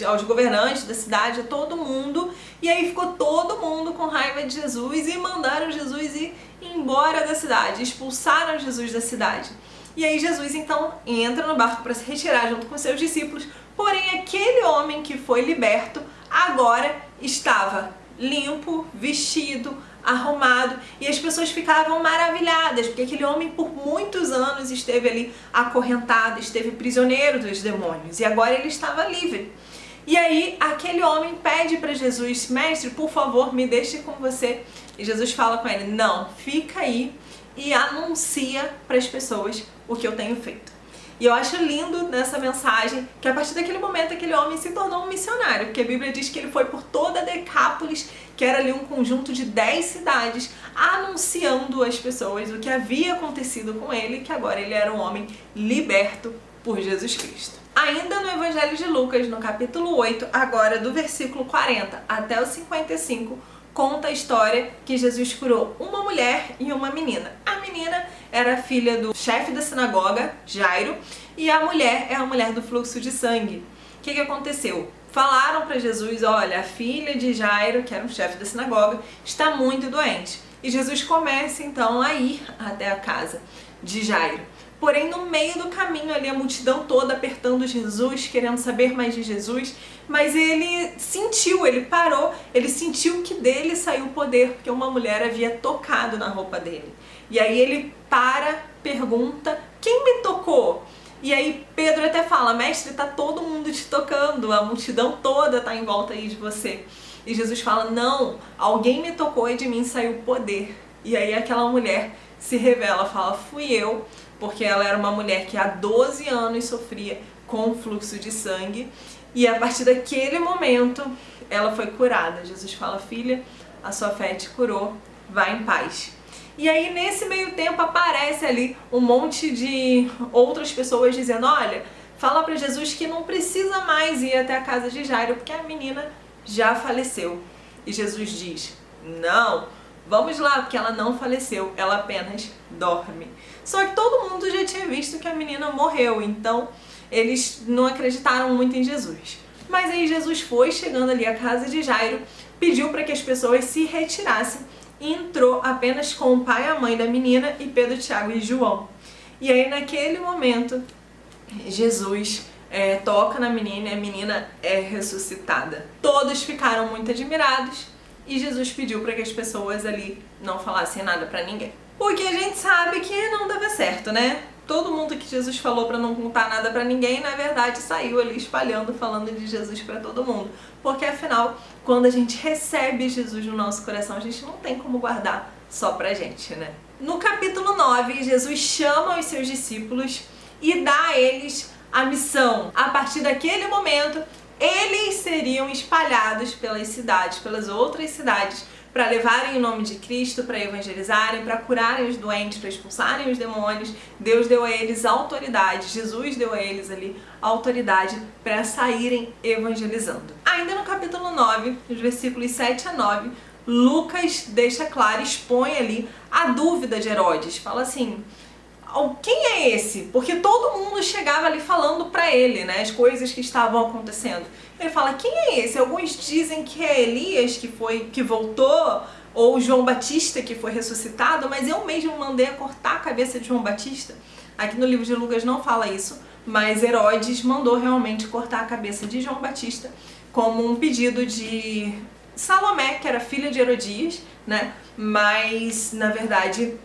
aos governantes da cidade, a todo mundo. E aí ficou todo mundo com raiva de Jesus e mandaram Jesus ir embora da cidade, expulsaram Jesus da cidade. E aí Jesus então entra no barco para se retirar junto com seus discípulos, porém aquele homem que foi liberto agora estava limpo, vestido, arrumado, e as pessoas ficavam maravilhadas, porque aquele homem por muitos anos esteve ali acorrentado, esteve prisioneiro dos demônios, e agora ele estava livre. E aí aquele homem pede para Jesus: mestre, por favor, me deixe com você. E Jesus fala com ele: não, fica aí e anuncia para as pessoas o que eu tenho feito. E eu acho lindo nessa mensagem que a partir daquele momento aquele homem se tornou um missionário, porque a Bíblia diz que ele foi por toda a Decápolis, que era ali um conjunto de 10 cidades, anunciando às pessoas o que havia acontecido com ele, que agora ele era um homem liberto por Jesus Cristo. Ainda no Evangelho de Lucas, no capítulo 8, agora do versículo 40 até o 55, conta a história que Jesus curou uma mulher e uma menina. A menina era filha do chefe da sinagoga, Jairo, e a mulher é a mulher do fluxo de sangue. O que aconteceu? Falaram para Jesus: olha, a filha de Jairo, que era o chefe da sinagoga, está muito doente. E Jesus começa então a ir até a casa de Jairo. Porém, no meio do caminho ali, a multidão toda apertando Jesus, querendo saber mais de Jesus, mas ele sentiu, ele parou, ele sentiu que dele saiu o poder, porque uma mulher havia tocado na roupa dele. E aí ele para, pergunta: quem me tocou? E aí Pedro até fala: mestre, tá todo mundo te tocando, a multidão toda tá em volta aí de você. E Jesus fala: não, alguém me tocou e de mim saiu o poder. E aí aquela mulher se revela, fala: fui eu, porque ela era uma mulher que há 12 anos sofria com fluxo de sangue, e a partir daquele momento ela foi curada. Jesus fala: filha, a sua fé te curou, vá em paz. E aí nesse meio tempo aparece ali um monte de outras pessoas dizendo: olha, fala para Jesus que não precisa mais ir até a casa de Jairo, porque a menina já faleceu. E Jesus diz: não, vamos lá, porque ela não faleceu, ela apenas dorme. Só que todo mundo já tinha visto que a menina morreu, então eles não acreditaram muito em Jesus. Mas aí Jesus foi chegando ali à casa de Jairo, pediu para que as pessoas se retirassem e entrou apenas com o pai e a mãe da menina e Pedro, Tiago e João. E aí naquele momento Jesus toca na menina e a menina é ressuscitada. Todos ficaram muito admirados e Jesus pediu para que as pessoas ali não falassem nada para ninguém. Porque a gente sabe que não dava certo, né? Todo mundo que Jesus falou para não contar nada para ninguém, na verdade saiu ali espalhando, falando de Jesus para todo mundo. Porque afinal, quando a gente recebe Jesus no nosso coração, a gente não tem como guardar só pra gente, né? No capítulo 9, Jesus chama os seus discípulos e dá a eles a missão. A partir daquele momento, eles seriam espalhados pelas cidades, pelas outras cidades, para levarem o nome de Cristo, para evangelizarem, para curarem os doentes, para expulsarem os demônios. Deus deu a eles autoridade, Jesus deu a eles ali autoridade para saírem evangelizando. Ainda no capítulo 9, nos versículos 7 a 9, Lucas deixa claro, expõe ali a dúvida de Herodes. Fala assim: quem é esse? Porque todo mundo chegava ali falando para ele, né, as coisas que estavam acontecendo. Ele fala: quem é esse? Alguns dizem que é Elias que voltou, ou João Batista que foi ressuscitado, mas eu mesmo mandei a cortar a cabeça de João Batista. Aqui no livro de Lucas não fala isso, mas Herodes mandou realmente cortar a cabeça de João Batista como um pedido de Salomé, que era filha de Herodias, né? Mas na verdade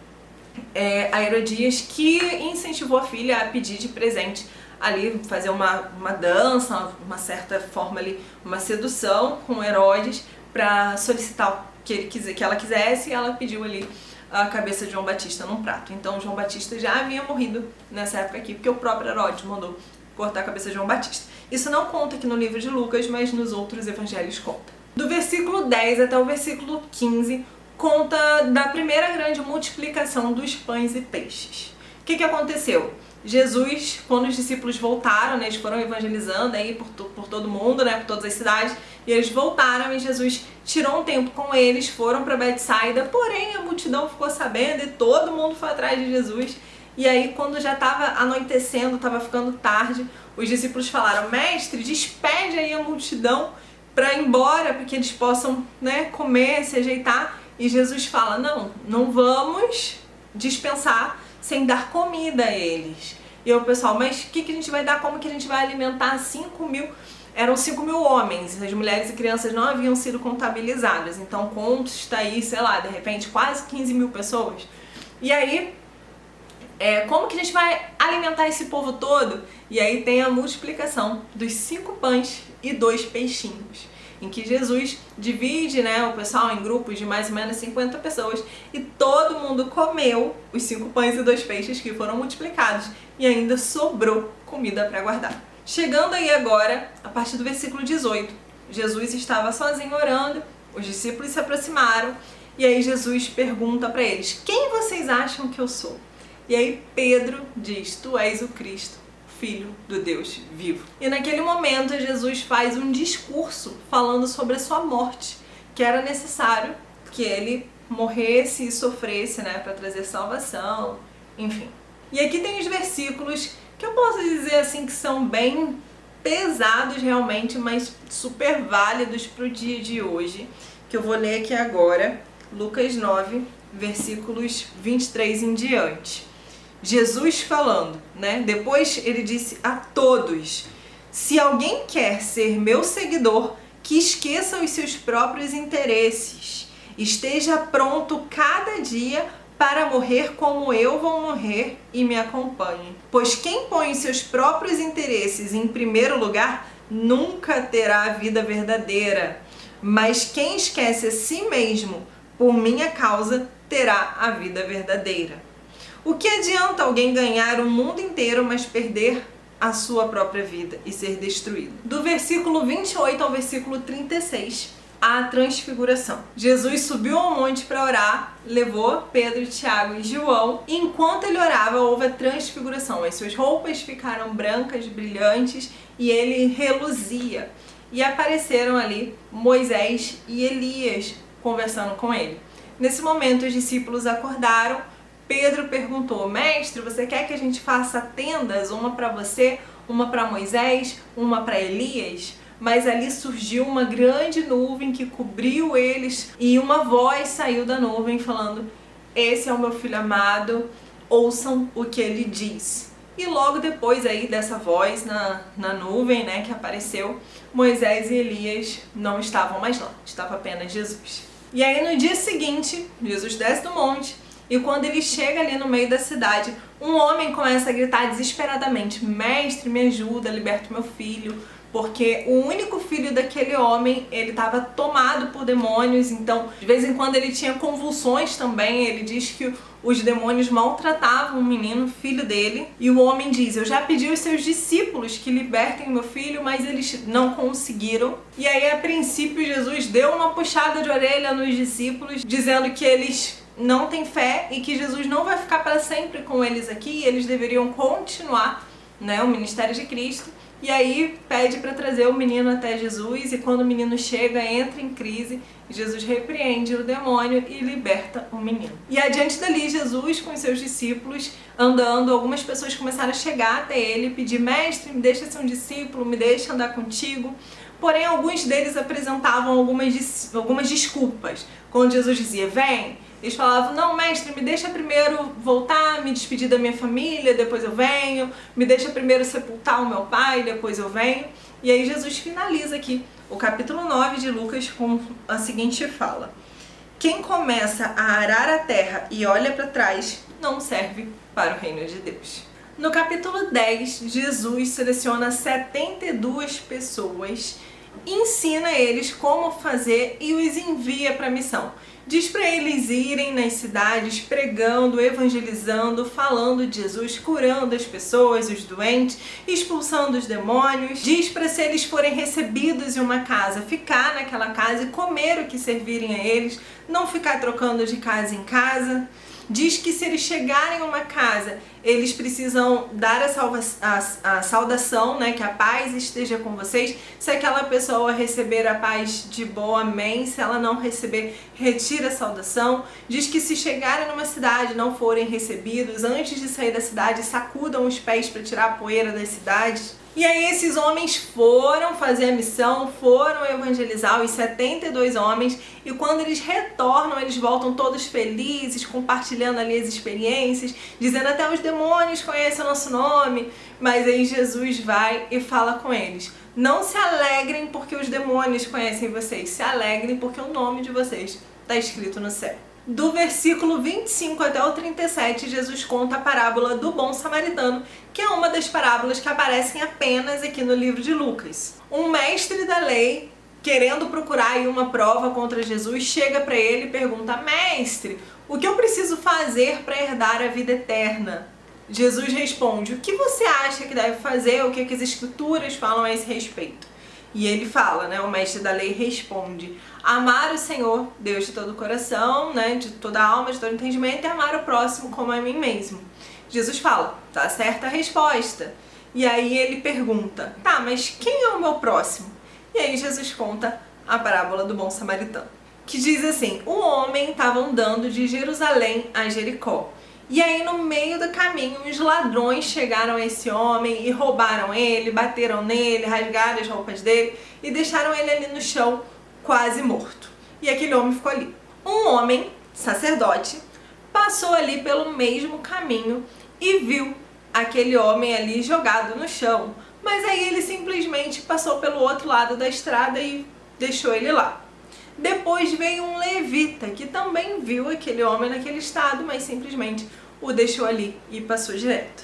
a Herodias que incentivou a filha a pedir de presente ali, fazer uma dança, uma certa forma ali, uma sedução com Herodes para solicitar que ela quisesse, e ela pediu ali a cabeça de João Batista num prato. Então João Batista já havia morrido nessa época aqui, porque o próprio Herodes mandou cortar a cabeça de João Batista. Isso não conta aqui no livro de Lucas, mas nos outros evangelhos conta. Do versículo 10 até o versículo 15, conta da primeira grande multiplicação dos pães e peixes. O que aconteceu? Jesus, quando os discípulos voltaram, né, eles foram evangelizando aí por todo mundo, né, por todas as cidades, e eles voltaram e Jesus tirou um tempo com eles, foram para Betsaida, porém a multidão ficou sabendo e todo mundo foi atrás de Jesus. E aí quando já estava anoitecendo, estava ficando tarde, os discípulos falaram: mestre, despede aí a multidão para ir embora, para que eles possam, né, comer, se ajeitar. E Jesus fala: não vamos dispensar sem dar comida a eles. E o pessoal: mas o que a gente vai dar? Como que a gente vai alimentar 5.000 eram 5.000 homens, as mulheres e crianças não haviam sido contabilizadas, então consta aí, sei lá, de repente quase 15.000 pessoas. E aí, como que a gente vai alimentar esse povo todo? E aí tem a multiplicação dos 5 pães e 2 peixinhos, em que Jesus divide, né, o pessoal em grupos de mais ou menos 50 pessoas e todo mundo comeu os 5 pães e 2 peixes que foram multiplicados e ainda sobrou comida para guardar. Chegando aí agora, a partir do versículo 18, Jesus estava sozinho orando, os discípulos se aproximaram e aí Jesus pergunta para eles: quem vocês acham que eu sou? E aí Pedro diz: tu és o Cristo, Filho do Deus vivo. E naquele momento Jesus faz um discurso falando sobre a sua morte, que era necessário que ele morresse e sofresse, né, para trazer salvação, enfim. E aqui tem os versículos que eu posso dizer assim que são bem pesados realmente, mas super válidos para o dia de hoje, que eu vou ler aqui agora, Lucas 9, versículos 23 em diante. Jesus falando, né? Depois ele disse a todos: se alguém quer ser meu seguidor, que esqueça os seus próprios interesses, esteja pronto cada dia para morrer como eu vou morrer e me acompanhe. Pois quem põe os seus próprios interesses em primeiro lugar nunca terá a vida verdadeira, mas quem esquece a si mesmo por minha causa terá a vida verdadeira. O que adianta alguém ganhar o mundo inteiro, mas perder a sua própria vida e ser destruído? Do versículo 28 ao versículo 36, a transfiguração. Jesus subiu ao monte para orar, levou Pedro, Tiago e João, e enquanto ele orava, houve a transfiguração. As suas roupas ficaram brancas, brilhantes, e ele reluzia. E apareceram ali Moisés e Elias conversando com ele. Nesse momento, os discípulos acordaram. Pedro perguntou: mestre, você quer que a gente faça tendas, uma para você, uma para Moisés, uma para Elias? Mas ali surgiu uma grande nuvem que cobriu eles e uma voz saiu da nuvem falando: esse é o meu filho amado, ouçam o que ele diz. E logo depois aí dessa voz na nuvem, né, que apareceu, Moisés e Elias não estavam mais lá, estava apenas Jesus. E aí no dia seguinte, Jesus desce do monte e quando ele chega ali no meio da cidade, um homem começa a gritar desesperadamente: mestre, me ajuda, liberta o meu filho. Porque o único filho daquele homem, ele estava tomado por demônios, então de vez em quando ele tinha convulsões também. Ele diz que os demônios maltratavam o menino, filho dele, e o homem diz: eu já pedi aos seus discípulos que libertem meu filho, mas eles não conseguiram. E aí a princípio Jesus deu uma puxada de orelha nos discípulos, dizendo que eles não têm fé e que Jesus não vai ficar para sempre com eles aqui, e eles deveriam continuar, né, o ministério de Cristo. E aí pede para trazer o menino até Jesus, e quando o menino chega, entra em crise, Jesus repreende o demônio e liberta o menino. E adiante dali, Jesus com os seus discípulos andando, algumas pessoas começaram a chegar até ele e pedir: mestre, me deixa ser um discípulo, me deixa andar contigo. Porém, alguns deles apresentavam algumas desculpas. Quando Jesus dizia: vem, eles falavam: não, mestre, me deixa primeiro voltar, me despedir da minha família, depois eu venho. Me deixa primeiro sepultar o meu pai, depois eu venho. E aí Jesus finaliza aqui o capítulo 9 de Lucas com a seguinte fala: quem começa a arar a terra e olha para trás não serve para o reino de Deus. No capítulo 10, Jesus seleciona 72 pessoas, ensina eles como fazer e os envia para a missão. Diz para eles irem nas cidades pregando, evangelizando, falando de Jesus, curando as pessoas, os doentes, expulsando os demônios. Diz para, se eles forem recebidos em uma casa, ficar naquela casa e comer o que servirem a eles, não ficar trocando de casa em casa. Diz que se eles chegarem a uma casa, eles precisam dar a saudação, né? Que a paz esteja com vocês. Se aquela pessoa receber a paz, de boa, amém. Se ela não receber, retira a saudação. Diz que se chegarem numa cidade e não forem recebidos, antes de sair da cidade, sacudam os pés para tirar a poeira das cidades. E aí esses homens foram fazer a missão, foram evangelizar os 72 homens, e quando eles retornam, eles voltam todos felizes, compartilhando ali as experiências, dizendo até os demônios conhecem o nosso nome. Mas aí Jesus vai e fala com eles: não se alegrem porque os demônios conhecem vocês, se alegrem porque o nome de vocês está escrito no céu. Do versículo 25 até o 37, Jesus conta a parábola do bom samaritano, que é uma das parábolas que aparecem apenas aqui no livro de Lucas. Um mestre da lei, querendo procurar aí uma prova contra Jesus, chega para ele e pergunta: mestre, o que eu preciso fazer para herdar a vida eterna? Jesus responde: o que você acha que deve fazer? O que as escrituras falam a esse respeito? E ele fala, né, o mestre da lei responde: amar o Senhor, Deus de todo o coração, né, de toda a alma, de todo o entendimento, e amar o próximo como a mim mesmo. Jesus fala: tá certa a resposta. E aí ele pergunta: tá, mas quem é o meu próximo? E aí Jesus conta a parábola do bom samaritano, que diz assim: um homem estava andando de Jerusalém a Jericó. E aí no meio do caminho os ladrões chegaram a esse homem e roubaram ele, bateram nele, rasgaram as roupas dele e deixaram ele ali no chão quase morto. E aquele homem ficou ali. Um homem, sacerdote, passou ali pelo mesmo caminho e viu aquele homem ali jogado no chão. Mas aí ele simplesmente passou pelo outro lado da estrada e deixou ele lá. Depois veio um levita que também viu aquele homem naquele estado, mas simplesmente o deixou ali e passou direto.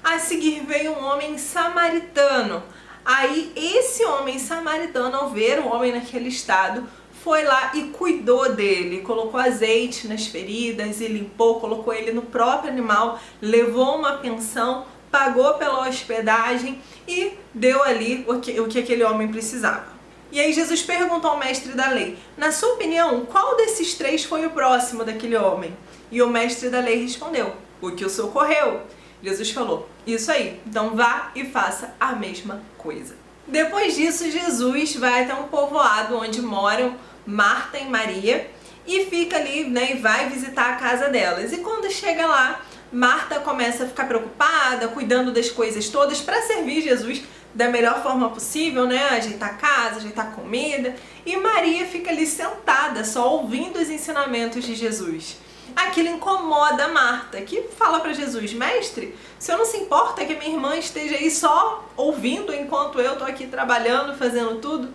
A seguir veio um homem samaritano. Aí esse homem samaritano, ao ver o homem naquele estado, foi lá e cuidou dele, colocou azeite nas feridas e limpou, colocou ele no próprio animal, levou uma pensão, pagou pela hospedagem e deu ali o que aquele homem precisava. E aí Jesus perguntou ao mestre da lei: na sua opinião, qual desses três foi o próximo daquele homem? E o mestre da lei respondeu: o que o socorreu. Jesus falou: isso aí, então vá e faça a mesma coisa. Depois disso, Jesus vai até um povoado onde moram Marta e Maria e fica ali, né, e vai visitar a casa delas. E quando chega lá, Marta começa a ficar preocupada, cuidando das coisas todas para servir Jesus da melhor forma possível, né? Ajeitar a casa, ajeitar a comida. E Maria fica ali sentada, só ouvindo os ensinamentos de Jesus. Aquilo incomoda Marta, que fala para Jesus: mestre, o senhor não se importa que a minha irmã esteja aí só ouvindo enquanto eu estou aqui trabalhando, fazendo tudo?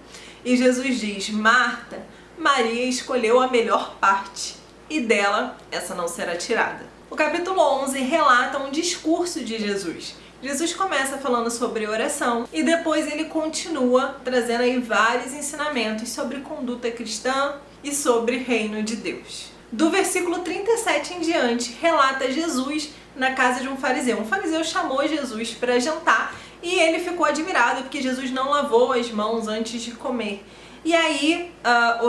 E Jesus diz: Marta, Maria escolheu a melhor parte e dela essa não será tirada. O capítulo 11 relata um discurso de Jesus. Jesus começa falando sobre oração e depois ele continua trazendo aí vários ensinamentos sobre conduta cristã e sobre reino de Deus. Do versículo 37 em diante, relata Jesus na casa de um fariseu. Um fariseu chamou Jesus para jantar e ele ficou admirado porque Jesus não lavou as mãos antes de comer. E aí,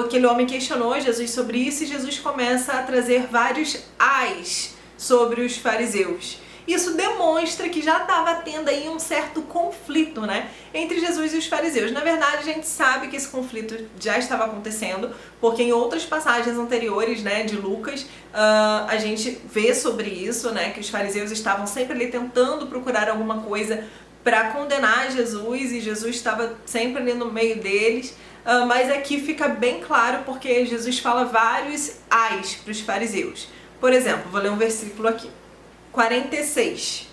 aquele homem questionou Jesus sobre isso e Jesus começa a trazer vários ais sobre os fariseus. Isso demonstra que já estava tendo aí um certo conflito, né, entre Jesus e os fariseus. Na verdade, a gente sabe que esse conflito já estava acontecendo, porque em outras passagens anteriores, né, de Lucas, a gente vê sobre isso, né, que os fariseus estavam sempre ali tentando procurar alguma coisa para condenar Jesus e Jesus estava sempre ali no meio deles. Mas aqui fica bem claro porque Jesus fala vários ais para os fariseus. Por exemplo, vou ler um versículo aqui. 46.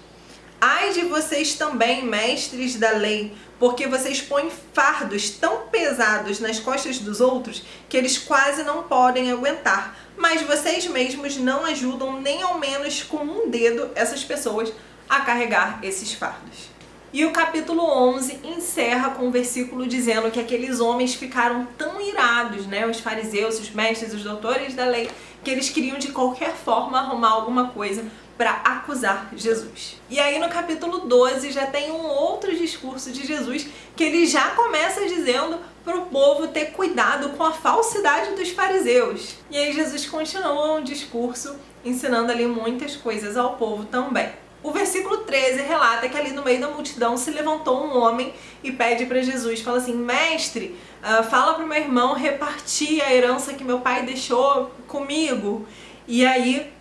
Ai de vocês também, mestres da lei, porque vocês põem fardos tão pesados nas costas dos outros que eles quase não podem aguentar, mas vocês mesmos não ajudam nem ao menos com um dedo essas pessoas a carregar esses fardos. E o capítulo 11 encerra com um versículo dizendo que aqueles homens ficaram tão irados, né, os fariseus, os mestres, os doutores da lei, que eles queriam de qualquer forma arrumar alguma coisa para acusar Jesus. E aí no capítulo 12 já tem um outro discurso de Jesus que ele já começa dizendo para o povo ter cuidado com a falsidade dos fariseus. E aí Jesus continua um discurso ensinando ali muitas coisas ao povo também. O versículo 13 relata que ali no meio da multidão se levantou um homem e pede para Jesus, fala assim: mestre, fala para o meu irmão repartir a herança que meu pai deixou comigo. E aí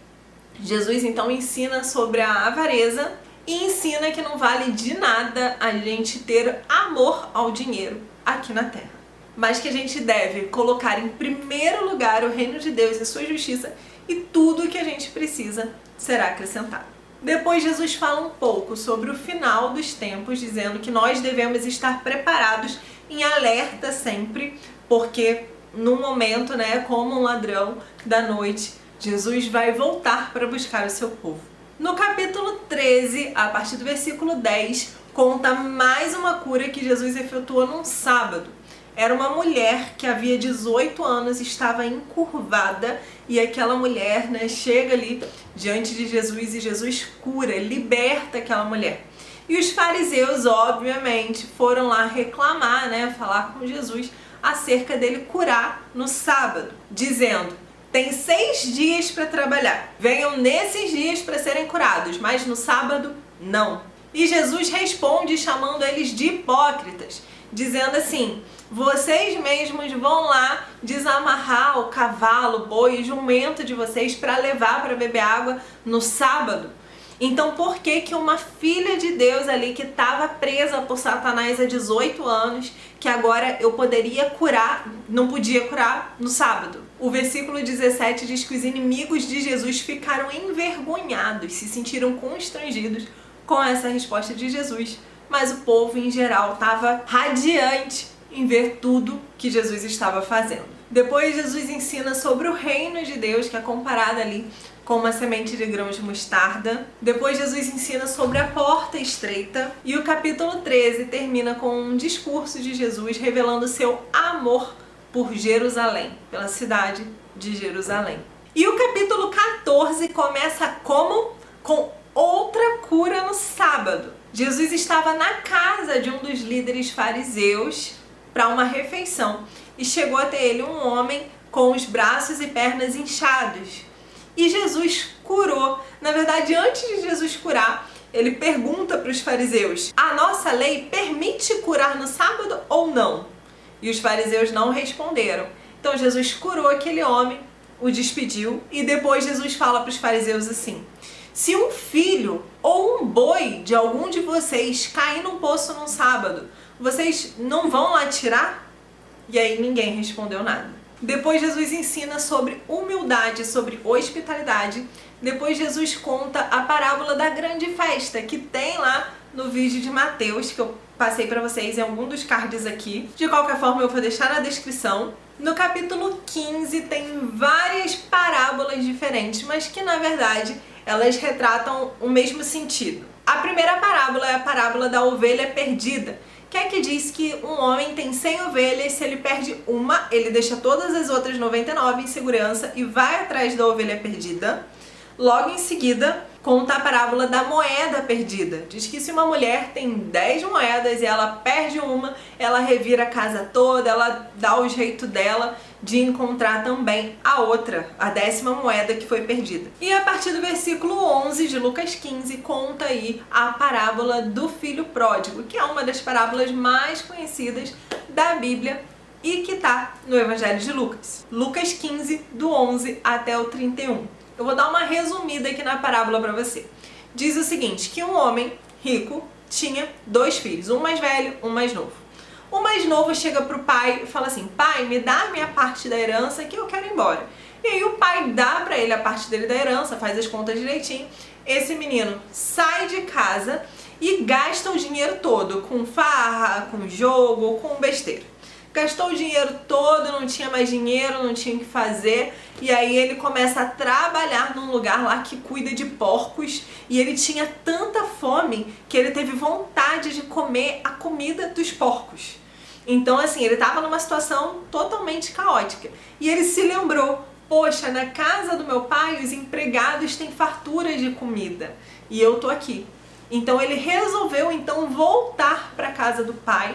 Jesus então ensina sobre a avareza e ensina que não vale de nada a gente ter amor ao dinheiro aqui na Terra, mas que a gente deve colocar em primeiro lugar o reino de Deus e sua justiça, e tudo que a gente precisa será acrescentado. Depois Jesus fala um pouco sobre o final dos tempos, dizendo que nós devemos estar preparados, em alerta sempre, porque no momento, como um ladrão da noite, Jesus vai voltar para buscar o seu povo. No capítulo 13, a partir do versículo 10, conta mais uma cura que Jesus efetuou num sábado. Era uma mulher que havia 18 anos, estava encurvada, e aquela mulher, chega ali diante de Jesus e Jesus cura, liberta aquela mulher. E os fariseus, obviamente, foram lá reclamar, falar com Jesus acerca dele curar no sábado, dizendo: tem 6 dias para trabalhar, venham nesses dias para serem curados, mas no sábado não. E Jesus responde chamando eles de hipócritas, dizendo assim: vocês mesmos vão lá desamarrar o cavalo, boi e jumento de vocês para levar para beber água no sábado. Então por que que uma filha de Deus ali que estava presa por Satanás há 18 anos, que agora eu poderia curar, não podia curar no sábado? O versículo 17 diz que os inimigos de Jesus ficaram envergonhados, se sentiram constrangidos com essa resposta de Jesus, mas o povo em geral estava radiante em ver tudo que Jesus estava fazendo. Depois Jesus ensina sobre o reino de Deus, que é comparado ali com uma semente de grãos de mostarda. Depois Jesus ensina sobre a porta estreita. E o capítulo 13 termina com um discurso de Jesus revelando seu amor por Jerusalém, pela cidade de Jerusalém. E o capítulo 14 começa como? Com outra cura no sábado. Jesus estava na casa de um dos líderes fariseus para uma refeição e chegou até ele um homem com os braços e pernas inchados. E Jesus curou. Na verdade, antes de Jesus curar, ele pergunta para os fariseus: a nossa lei permite curar no sábado ou não? E os fariseus não responderam. Então Jesus curou aquele homem, o despediu, e depois Jesus fala para os fariseus assim: se um filho ou um boi de algum de vocês cair num poço num sábado, vocês não vão lá tirar? E aí ninguém respondeu nada. Depois Jesus ensina sobre humildade, sobre hospitalidade. Depois Jesus conta a parábola da grande festa, que tem lá no vídeo de Mateus, que eu passei para vocês em algum dos cards aqui. De qualquer forma, eu vou deixar na descrição. No capítulo 15 tem várias parábolas diferentes, mas que na verdade elas retratam o mesmo sentido. A primeira parábola é a parábola da ovelha perdida, que é que diz que um homem tem 100 ovelhas, se ele perde uma, ele deixa todas as outras 99 em segurança e vai atrás da ovelha perdida. Logo em seguida, conta a parábola da moeda perdida. Diz que se uma mulher tem 10 moedas e ela perde uma, ela revira a casa toda, ela dá o jeito dela de encontrar também a outra, a 10ª moeda que foi perdida. E a partir do versículo 11 de Lucas 15, conta aí a parábola do filho pródigo, que é uma das parábolas mais conhecidas da Bíblia e que está no Evangelho de Lucas. Lucas 15, do 11 até o 31. Eu vou dar uma resumida aqui na parábola para você. Diz o seguinte, que um homem rico tinha 2 filhos, um mais velho, um mais novo. O mais novo chega pro pai e fala assim: pai, me dá a minha parte da herança que eu quero ir embora. E aí o pai dá pra ele a parte dele da herança, faz as contas direitinho. Esse menino sai de casa e gasta o dinheiro todo com farra, com jogo, com besteira. Gastou o dinheiro todo, não tinha mais dinheiro, não tinha o que fazer. E aí ele começa a trabalhar num lugar lá que cuida de porcos. E ele tinha tanta fome que ele teve vontade de comer a comida dos porcos. Então assim, ele estava numa situação totalmente caótica. E ele se lembrou: poxa, na casa do meu pai os empregados têm fartura de comida e eu tô aqui. Então ele resolveu voltar para a casa do pai.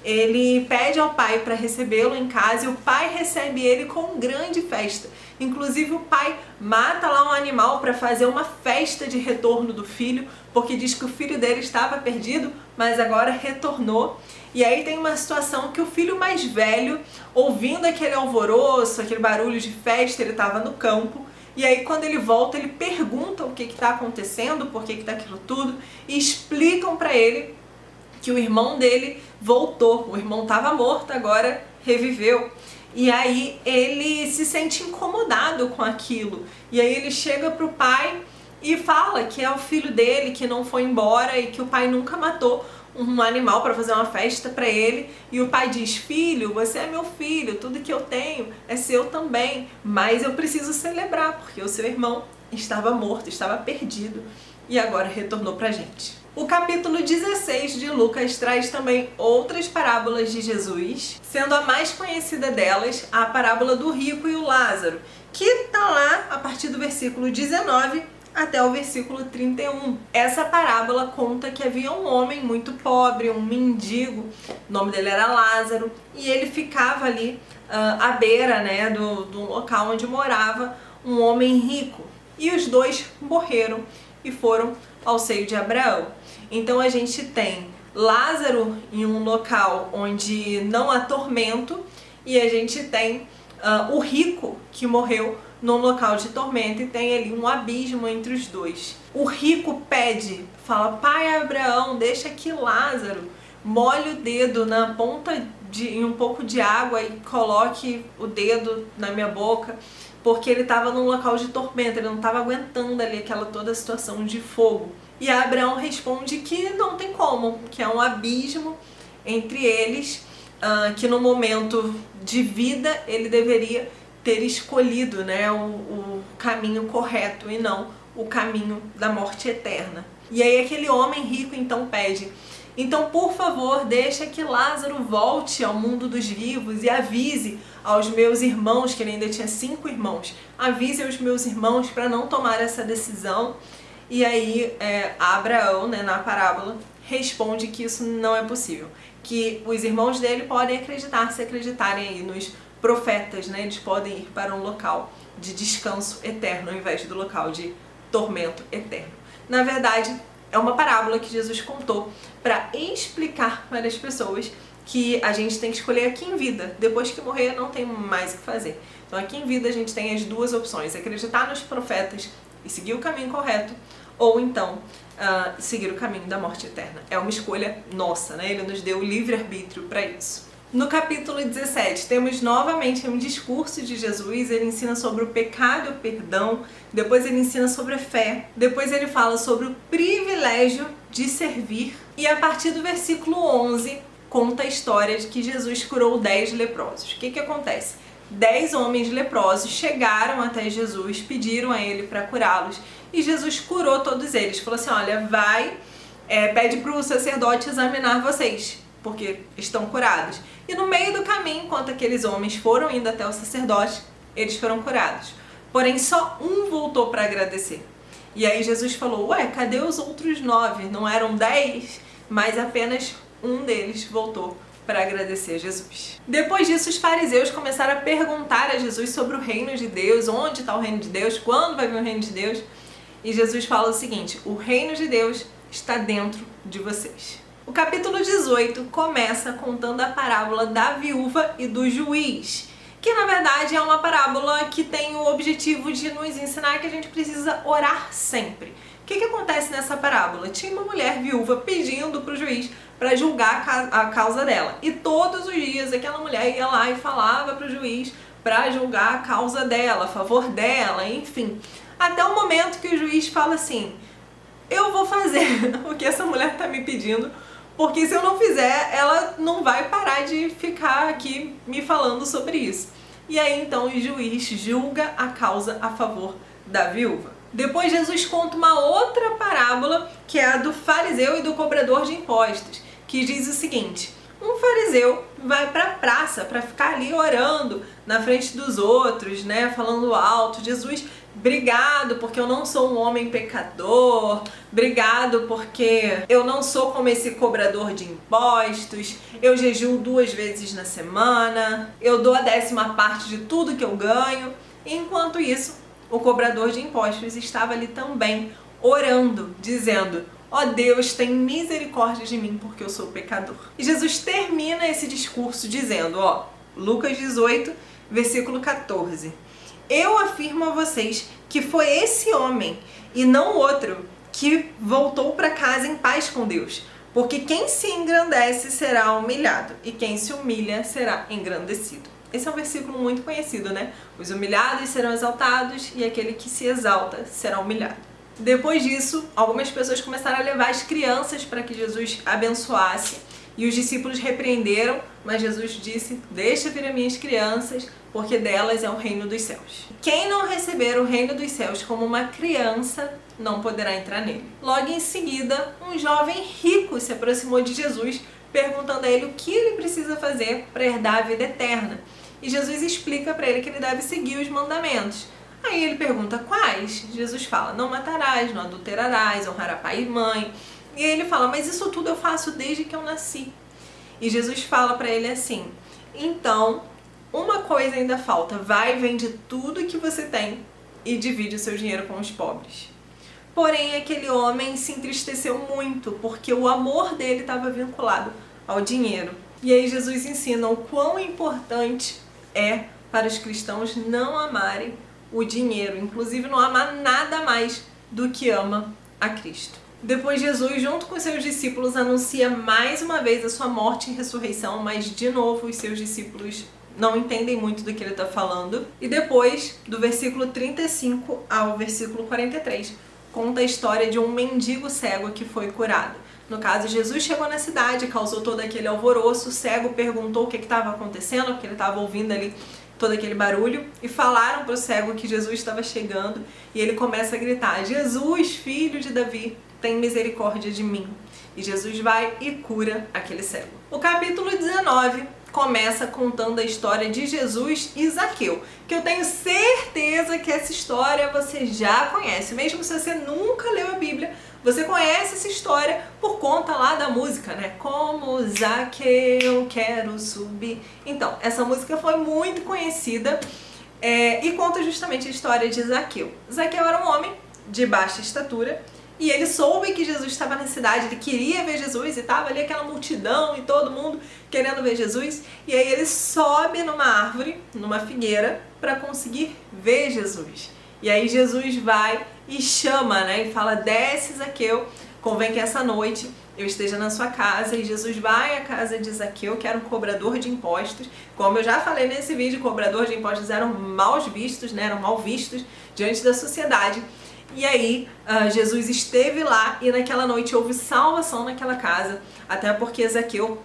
Ele pede ao pai para recebê-lo em casa e o pai recebe ele com grande festa. Inclusive o pai mata lá um animal para fazer uma festa de retorno do filho, porque diz que o filho dele estava perdido, mas agora retornou. E aí tem uma situação que o filho mais velho, ouvindo aquele alvoroço, aquele barulho de festa, ele estava no campo, E aí quando ele volta, ele pergunta o que está acontecendo, por que está aquilo tudo, e explicam para ele que o irmão dele voltou. O irmão estava morto, agora reviveu. E aí ele se sente incomodado com aquilo. E aí ele chega pro pai e fala que é o filho dele, que não foi embora e que o pai nunca matou um animal para fazer uma festa para ele. E o pai diz: filho, você é meu filho, tudo que eu tenho é seu também, mas eu preciso celebrar porque o seu irmão estava morto, estava perdido e agora retornou pra gente. O capítulo 16 de Lucas traz também outras parábolas de Jesus, sendo a mais conhecida delas a parábola do rico e o Lázaro, que está lá a partir do versículo 19 até o versículo 31. Essa parábola conta que havia um homem muito pobre, um mendigo, o nome dele era Lázaro, e ele ficava ali à beira, né, do local onde morava um homem rico. E os dois morreram e foram ao seio de Abraão. Então a gente tem Lázaro em um local onde não há tormento e a gente tem o rico que morreu num local de tormento e tem ali um abismo entre os dois. O rico pede, fala: pai Abraão, deixa que Lázaro molhe o dedo na ponta em um pouco de água e coloque o dedo na minha boca, porque ele estava num local de tormento, ele não estava aguentando ali toda a situação de fogo. E Abraão responde que não tem como, que é um abismo entre eles, que no momento de vida ele deveria ter escolhido, né, o caminho correto e não o caminho da morte eterna. E aí aquele homem rico então pede: então, por favor, deixa que Lázaro volte ao mundo dos vivos e avise aos meus irmãos, que ele ainda tinha 5 irmãos, avise aos meus irmãos para não tomar essa decisão. E aí Abraão, né, na parábola, responde que isso não é possível, que os irmãos dele podem acreditar, se acreditarem aí nos profetas, né, eles podem ir para um local de descanso eterno ao invés do local de tormento eterno. Na verdade, é uma parábola que Jesus contou para explicar para as pessoas que a gente tem que escolher aqui em vida. Depois que morrer, não tem mais o que fazer. Então aqui em vida a gente tem as duas opções: acreditar nos profetas e seguir o caminho correto, ou então seguir o caminho da morte eterna. É uma escolha nossa, né? Ele nos deu o livre-arbítrio para isso. No capítulo 17, temos novamente um discurso de Jesus. Ele ensina sobre o pecado e o perdão, depois ele ensina sobre a fé, depois ele fala sobre o privilégio de servir, e a partir do versículo 11 conta a história de que Jesus curou 10 leprosos. O que acontece? 10 homens leprosos chegaram até Jesus, pediram a ele para curá-los, e Jesus curou todos eles. Falou assim: olha, vai, pede para o sacerdote examinar vocês, porque estão curados. E no meio do caminho, enquanto aqueles homens foram indo até o sacerdote, eles foram curados. Porém, só um voltou para agradecer. E aí Jesus falou: ué, cadê os outros 9? Não eram 10? Mas apenas um deles voltou para agradecer a Jesus. Depois disso, os fariseus começaram a perguntar a Jesus sobre o reino de Deus, onde está o reino de Deus, quando vai vir o reino de Deus. E Jesus fala o seguinte: o reino de Deus está dentro de vocês. O capítulo 18 começa contando a parábola da viúva e do juiz, que na verdade é uma parábola que tem o objetivo de nos ensinar que a gente precisa orar sempre. O que acontece nessa parábola? Tinha uma mulher viúva pedindo para o juiz para julgar a causa dela. E todos os dias aquela mulher ia lá e falava para o juiz para julgar a causa dela, a favor dela, enfim. Até o momento que o juiz fala assim: eu vou fazer o que essa mulher está me pedindo, porque se eu não fizer, ela não vai parar de ficar aqui me falando sobre isso. E aí então o juiz julga a causa a favor da viúva. Depois Jesus conta uma outra parábola, que é a do fariseu e do cobrador de impostos, que diz o seguinte: um fariseu vai para a praça para ficar ali orando na frente dos outros, né, falando alto: Jesus, obrigado porque eu não sou um homem pecador, obrigado porque eu não sou como esse cobrador de impostos, eu jejuo 2 vezes na semana, eu dou a 10ª parte de tudo que eu ganho. Enquanto isso, o cobrador de impostos estava ali também orando, dizendo: ó Deus, tem misericórdia de mim porque eu sou pecador. E Jesus termina esse discurso dizendo, Lucas 18, versículo 14: eu afirmo a vocês que foi esse homem e não outro que voltou para casa em paz com Deus. Porque quem se engrandece será humilhado e quem se humilha será engrandecido. Esse é um versículo muito conhecido, né? Os humilhados serão exaltados e aquele que se exalta será humilhado. Depois disso, algumas pessoas começaram a levar as crianças para que Jesus abençoasse e os discípulos repreenderam, mas Jesus disse: deixa vir as minhas crianças, porque delas é o reino dos céus. Quem não receber o reino dos céus como uma criança não poderá entrar nele. Logo em seguida, um jovem rico se aproximou de Jesus, perguntando a ele o que ele precisa fazer para herdar a vida eterna. E Jesus explica para ele que ele deve seguir os mandamentos. Aí ele pergunta quais? Jesus fala: não matarás, não adulterarás, honrará pai e mãe. E aí ele fala: mas isso tudo eu faço desde que eu nasci. E Jesus fala para ele assim: então, uma coisa ainda falta, vai, vende tudo que você tem e divide o seu dinheiro com os pobres. Porém, aquele homem se entristeceu muito, porque o amor dele estava vinculado ao dinheiro. E aí Jesus ensina o quão importante é para os cristãos não amarem o dinheiro, inclusive não amar nada mais do que ama a Cristo. Depois Jesus, junto com seus discípulos, anuncia mais uma vez a sua morte e ressurreição, mas de novo os seus discípulos não entendem muito do que ele está falando. E depois, do versículo 35 ao versículo 43, conta a história de um mendigo cego que foi curado. No caso, Jesus chegou na cidade, causou todo aquele alvoroço, o cego perguntou o que estava acontecendo, porque ele estava ouvindo ali todo aquele barulho, e falaram para o cego que Jesus estava chegando, e ele começa a gritar: Jesus, filho de Davi, tem misericórdia de mim. E Jesus vai e cura aquele cego. O capítulo 19 começa contando a história de Jesus e Zaqueu, que eu tenho certeza que essa história você já conhece. Mesmo se você nunca leu a Bíblia, você conhece essa história por conta lá da música, né? Como Zaqueu quero subir. Então, essa música foi muito conhecida e conta justamente a história de Zaqueu. Zaqueu era um homem de baixa estatura, e ele soube que Jesus estava na cidade, ele queria ver Jesus e estava ali aquela multidão e todo mundo querendo ver Jesus. E aí ele sobe numa árvore, numa figueira, para conseguir ver Jesus. E aí Jesus vai e chama, né? E fala: desce, Zaqueu, convém que essa noite eu esteja na sua casa. E Jesus vai à casa de Zaqueu, que era um cobrador de impostos. Como eu já falei nesse vídeo, cobrador de impostos eram mal vistos, né? Eram mal vistos diante da sociedade. E aí Jesus esteve lá e naquela noite houve salvação naquela casa, até porque Zaqueu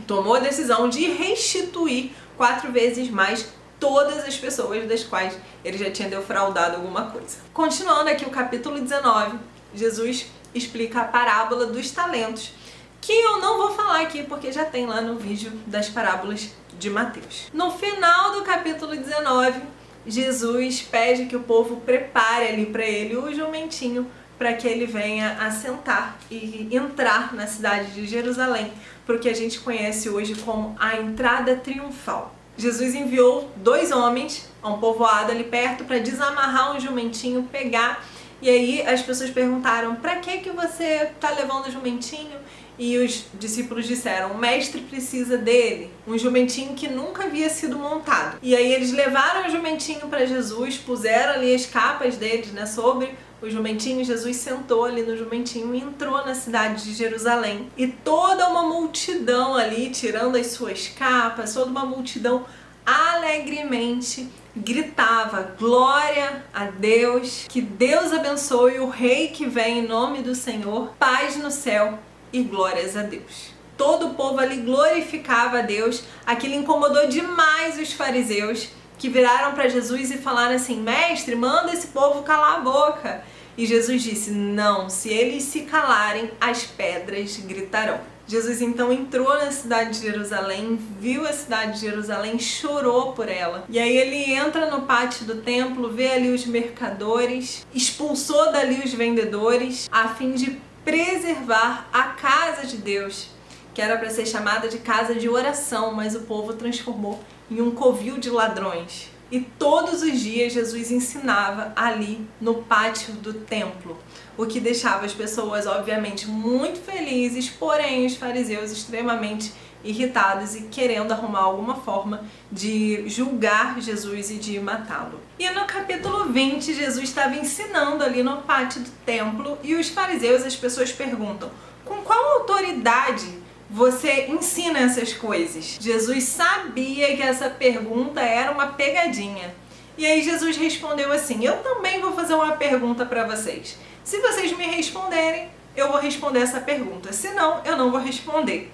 tomou a decisão de restituir 4 vezes mais todas as pessoas das quais ele já tinha defraudado alguma coisa. Continuando aqui o capítulo 19, Jesus explica a parábola dos talentos, que eu não vou falar aqui porque já tem lá no vídeo das parábolas de Mateus. No final do capítulo 19, Jesus pede que o povo prepare ali para ele o jumentinho para que ele venha assentar e entrar na cidade de Jerusalém, para o que a gente conhece hoje como a entrada triunfal. Jesus enviou 2 homens a um povoado ali perto para desamarrar um jumentinho, pegar. E aí as pessoas perguntaram: para que você está levando o jumentinho? E os discípulos disseram: o mestre precisa dele, um jumentinho que nunca havia sido montado. E aí eles levaram o jumentinho para Jesus, puseram ali as capas deles, né, sobre o jumentinho. Jesus sentou ali no jumentinho e entrou na cidade de Jerusalém. E toda uma multidão ali, tirando as suas capas, toda uma multidão alegremente gritava: glória a Deus, que Deus abençoe o rei que vem em nome do Senhor, paz no céu e glórias a Deus. Todo o povo ali glorificava a Deus. Aquilo incomodou demais os fariseus, que viraram para Jesus e falaram assim: mestre, manda esse povo calar a boca. E Jesus disse: não, se eles se calarem, as pedras gritarão. Jesus então entrou na cidade de Jerusalém, viu a cidade de Jerusalém, chorou por ela. E aí ele entra no pátio do templo, vê ali os mercadores, expulsou dali os vendedores, a fim de preservar a casa de Deus, que era para ser chamada de casa de oração, mas o povo transformou em um covil de ladrões. E todos os dias Jesus ensinava ali no pátio do templo, o que deixava as pessoas, obviamente, muito felizes, porém os fariseus extremamente irritados e querendo arrumar alguma forma de julgar Jesus e de matá-lo. E no capítulo 20, Jesus estava ensinando ali no pátio do templo e os fariseus, as pessoas perguntam: com qual autoridade você ensina essas coisas? Jesus sabia que essa pergunta era uma pegadinha. E aí Jesus respondeu assim: eu também vou fazer uma pergunta para vocês. Se vocês me responderem, eu vou responder essa pergunta. Se não, eu não vou responder.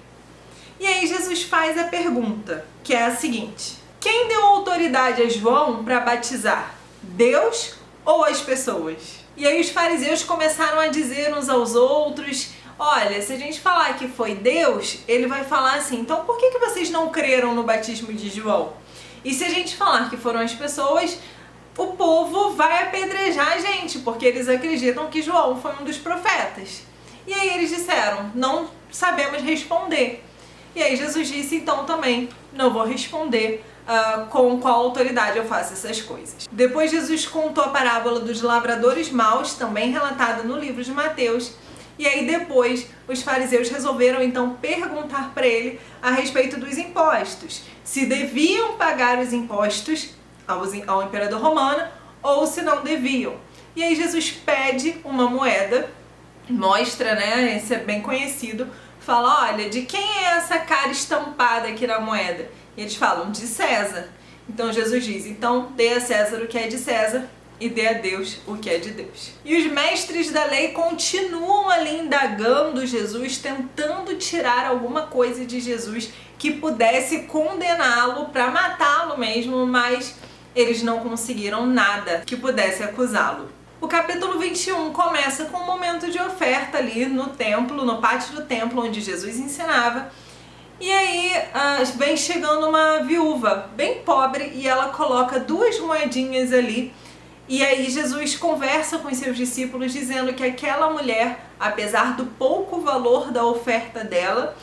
E aí Jesus faz a pergunta, que é a seguinte: quem deu autoridade a João para batizar? Deus ou as pessoas? E aí os fariseus começaram a dizer uns aos outros: olha, se a gente falar que foi Deus, ele vai falar assim, então por que vocês não creram no batismo de João? E se a gente falar que foram as pessoas, o povo vai apedrejar a gente, porque eles acreditam que João foi um dos profetas. E aí eles disseram: não sabemos responder. E aí Jesus disse: então também não vou responder com qual autoridade eu faço essas coisas. Depois Jesus contou a parábola dos lavradores maus, também relatada no livro de Mateus. E aí depois os fariseus resolveram então perguntar para ele a respeito dos impostos. Se deviam pagar os impostos ao imperador romano ou se não deviam. E aí Jesus pede uma moeda, mostra, né, esse é bem conhecido, fala: olha, de quem é essa cara estampada aqui na moeda? E eles falam: de César. Então Jesus diz: então dê a César o que é de César e dê a Deus o que é de Deus. E os mestres da lei continuam ali indagando Jesus, tentando tirar alguma coisa de Jesus que pudesse condená-lo, para matá-lo mesmo, mas eles não conseguiram nada que pudesse acusá-lo. O capítulo 21 começa com um momento de oferta ali no templo, no pátio do templo onde Jesus ensinava. E aí vem chegando uma viúva bem pobre e ela coloca 2 moedinhas ali. E aí Jesus conversa com os seus discípulos dizendo que aquela mulher, apesar do pouco valor da oferta dela,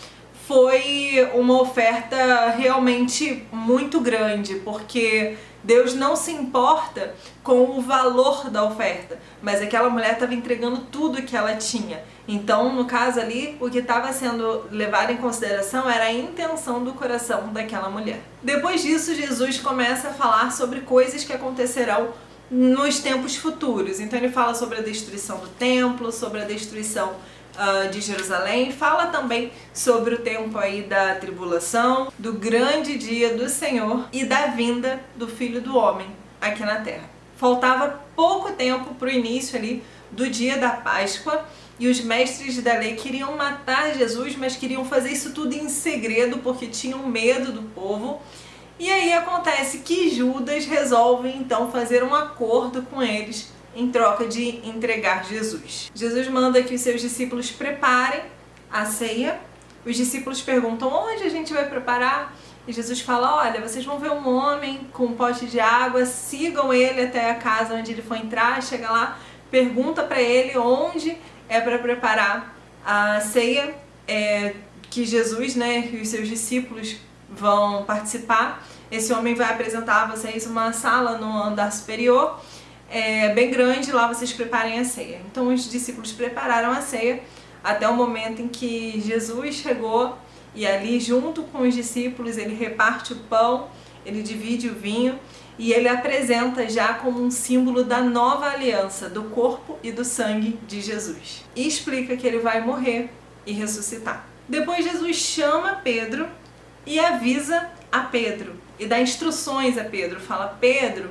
foi uma oferta realmente muito grande, porque Deus não se importa com o valor da oferta, mas aquela mulher estava entregando tudo que ela tinha. Então, no caso ali, o que estava sendo levado em consideração era a intenção do coração daquela mulher. Depois disso, Jesus começa a falar sobre coisas que acontecerão nos tempos futuros. Então ele fala sobre a destruição do templo, sobre a destruição de Jerusalém, fala também sobre o tempo aí da tribulação, do grande dia do Senhor e da vinda do Filho do Homem aqui na Terra. Faltava pouco tempo para o início ali do dia da Páscoa e os mestres da lei queriam matar Jesus, mas queriam fazer isso tudo em segredo porque tinham medo do povo. E aí acontece que Judas resolve então fazer um acordo com eles em troca de entregar Jesus. Jesus manda que os seus discípulos preparem a ceia. Os discípulos perguntam: onde a gente vai preparar? E Jesus fala: olha, vocês vão ver um homem com um pote de água, sigam ele até a casa onde ele for entrar, chega lá, pergunta para ele onde é para preparar a ceia que Jesus, né, e os seus discípulos vão participar. Esse homem vai apresentar a vocês uma sala no andar superior, bem grande, lá vocês preparem a ceia. Então os discípulos prepararam a ceia até o momento em que Jesus chegou e ali junto com os discípulos ele reparte o pão, ele divide o vinho e ele apresenta já como um símbolo da nova aliança, do corpo e do sangue de Jesus. E explica que ele vai morrer e ressuscitar. Depois Jesus chama Pedro e avisa a Pedro e dá instruções a Pedro. Fala: Pedro,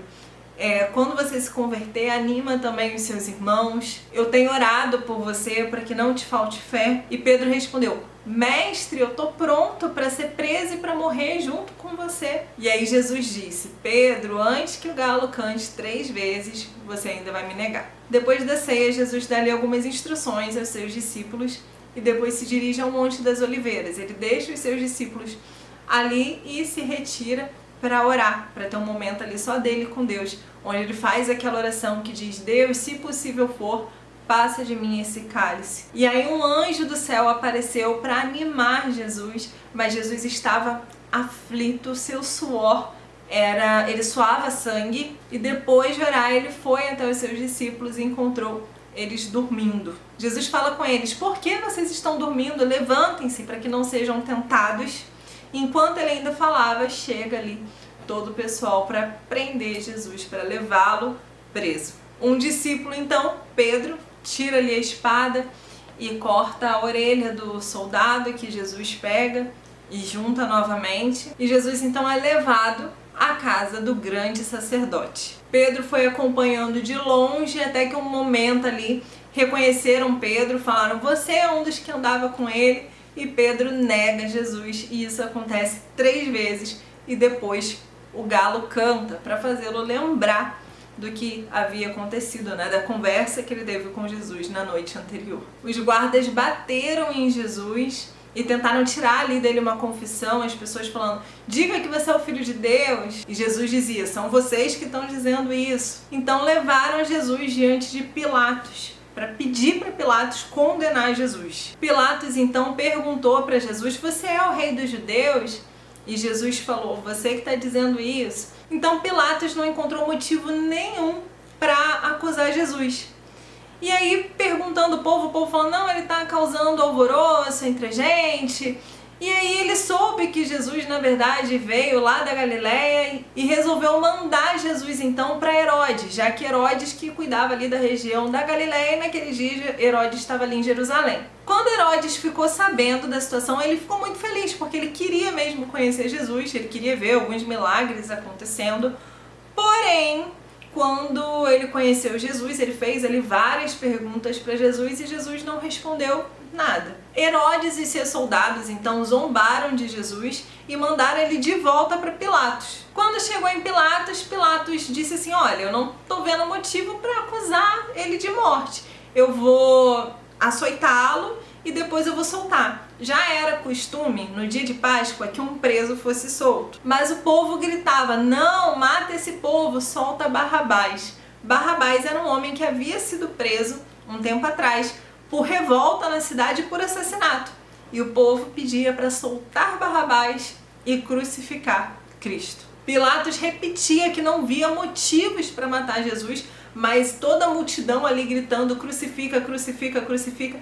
quando você se converter, anima também os seus irmãos. Eu tenho orado por você para que não te falte fé. E Pedro respondeu: mestre, eu tô pronto para ser preso e para morrer junto com você. E aí Jesus disse: Pedro, antes que o galo cante 3 vezes, você ainda vai me negar. Depois da ceia, Jesus dá-lhe algumas instruções aos seus discípulos e depois se dirige ao Monte das Oliveiras. Ele deixa os seus discípulos ali e se retira para orar, para ter um momento ali só dele com Deus, onde ele faz aquela oração que diz: Deus, se possível for, passa de mim esse cálice. E aí um anjo do céu apareceu para animar Jesus, mas Jesus estava aflito, seu suor ele suava sangue, e depois de orar ele foi até os seus discípulos e encontrou eles dormindo. Jesus fala com eles: por que vocês estão dormindo? Levantem-se para que não sejam tentados. Enquanto ele ainda falava, chega ali todo o pessoal para prender Jesus, para levá-lo preso. Um discípulo, então, Pedro, tira ali a espada e corta a orelha do soldado que Jesus pega e junta novamente. E Jesus então é levado à casa do grande sacerdote. Pedro foi acompanhando de longe até que um momento ali reconheceram Pedro, falaram: você é um dos que andava com ele. E Pedro nega Jesus, e isso acontece 3 vezes, e depois o galo canta para fazê-lo lembrar do que havia acontecido, né? Da conversa que ele teve com Jesus na noite anterior. Os guardas bateram em Jesus e tentaram tirar ali dele uma confissão, as pessoas falando: diga que você é o Filho de Deus. E Jesus dizia: são vocês que estão dizendo isso. Então levaram Jesus diante de Pilatos, para pedir para Pilatos condenar Jesus. Pilatos então perguntou para Jesus: você é o rei dos judeus? E Jesus falou: você que está dizendo isso. Então Pilatos não encontrou motivo nenhum para acusar Jesus. E aí, perguntando o povo falando: não, ele está causando alvoroço entre a gente. E aí ele soube que Jesus, na verdade, veio lá da Galileia e resolveu mandar Jesus então para Herodes, já que Herodes que cuidava ali da região da Galileia, e naquele dia Herodes estava ali em Jerusalém. Quando Herodes ficou sabendo da situação, ele ficou muito feliz, porque ele queria mesmo conhecer Jesus, ele queria ver alguns milagres acontecendo. Porém, quando ele conheceu Jesus, ele fez ali várias perguntas para Jesus e Jesus não respondeu nada. Herodes e seus soldados então zombaram de Jesus e mandaram ele de volta para Pilatos. Quando chegou em Pilatos, Pilatos disse assim: olha, eu não estou vendo motivo para acusar ele de morte. Eu vou açoitá-lo e depois eu vou soltar. Já era costume, no dia de Páscoa, que um preso fosse solto. Mas o povo gritava: não, mata esse povo, solta Barrabás. Barrabás era um homem que havia sido preso um tempo atrás por revolta na cidade e por assassinato. E o povo pedia para soltar Barrabás e crucificar Cristo. Pilatos repetia que não via motivos para matar Jesus, mas toda a multidão ali gritando: crucifica, crucifica, crucifica.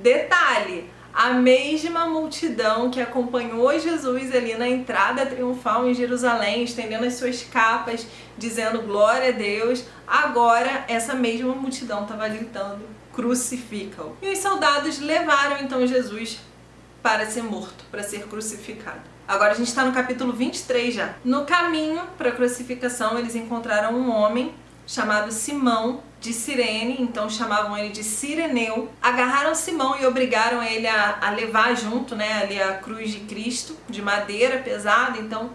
Detalhe: a mesma multidão que acompanhou Jesus ali na entrada triunfal em Jerusalém, estendendo as suas capas, dizendo glória a Deus, agora essa mesma multidão estava gritando: crucifica-o. E os soldados levaram então Jesus para ser morto, para ser crucificado. Agora a gente está no capítulo 23 já. No caminho para a crucificação, eles encontraram um homem chamado Simão de Cirene, então chamavam ele de Cireneu. Agarraram Simão e obrigaram ele a levar junto, né, ali a cruz de Cristo, de madeira pesada. Então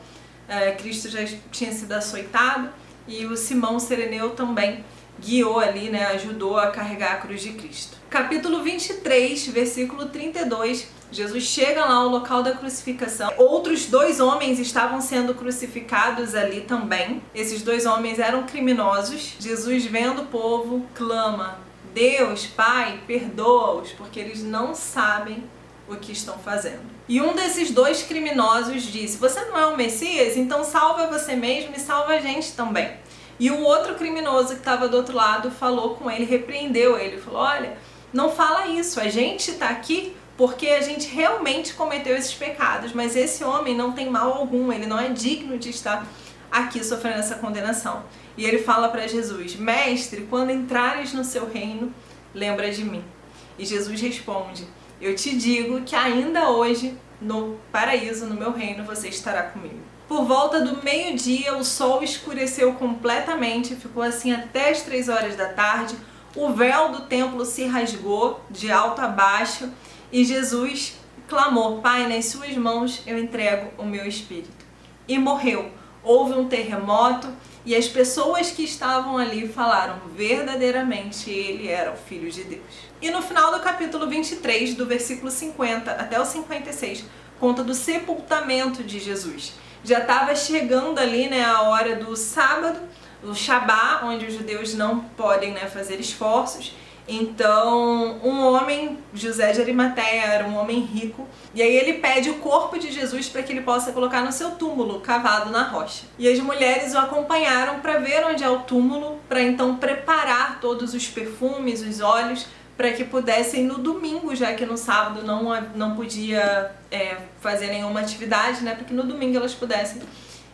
Cristo já tinha sido açoitado e o Simão Cireneu também guiou ali, né, ajudou a carregar a cruz de Cristo. Capítulo 23, versículo 32, Jesus chega lá ao local da crucificação. Outros 2 homens estavam sendo crucificados ali também. Esses 2 homens eram criminosos. Jesus, vendo o povo, clama: Deus, Pai, perdoa-os, porque eles não sabem o que estão fazendo. E um desses 2 criminosos disse: você não é o Messias? Então salva você mesmo e salva a gente também. E o outro criminoso que estava do outro lado falou com ele, repreendeu ele, falou: olha, não fala isso, a gente está aqui porque a gente realmente cometeu esses pecados, mas esse homem não tem mal algum, ele não é digno de estar aqui sofrendo essa condenação. E ele fala para Jesus: mestre, quando entrares no seu reino, lembra de mim. E Jesus responde: eu te digo que ainda hoje, no paraíso, no meu reino, você estará comigo. Por volta do meio-dia, o sol escureceu completamente, ficou assim até as 3 horas da tarde. O véu do templo se rasgou de alto a baixo e Jesus clamou: Pai, nas suas mãos eu entrego o meu espírito. E morreu. Houve um terremoto e as pessoas que estavam ali falaram: verdadeiramente ele era o Filho de Deus. E no final do capítulo 23, do versículo 50 até o 56, conta do sepultamento de Jesus. Já estava chegando ali, né, a hora do sábado, o Shabá, onde os judeus não podem, né, fazer esforços. Então, um homem, José de Arimateia, era um homem rico, e aí ele pede o corpo de Jesus para que ele possa colocar no seu túmulo, cavado na rocha. E as mulheres o acompanharam para ver onde é o túmulo, para então preparar todos os perfumes, os óleos, para que pudessem no domingo, já que no sábado não podia fazer nenhuma atividade, né? Para que no domingo elas pudessem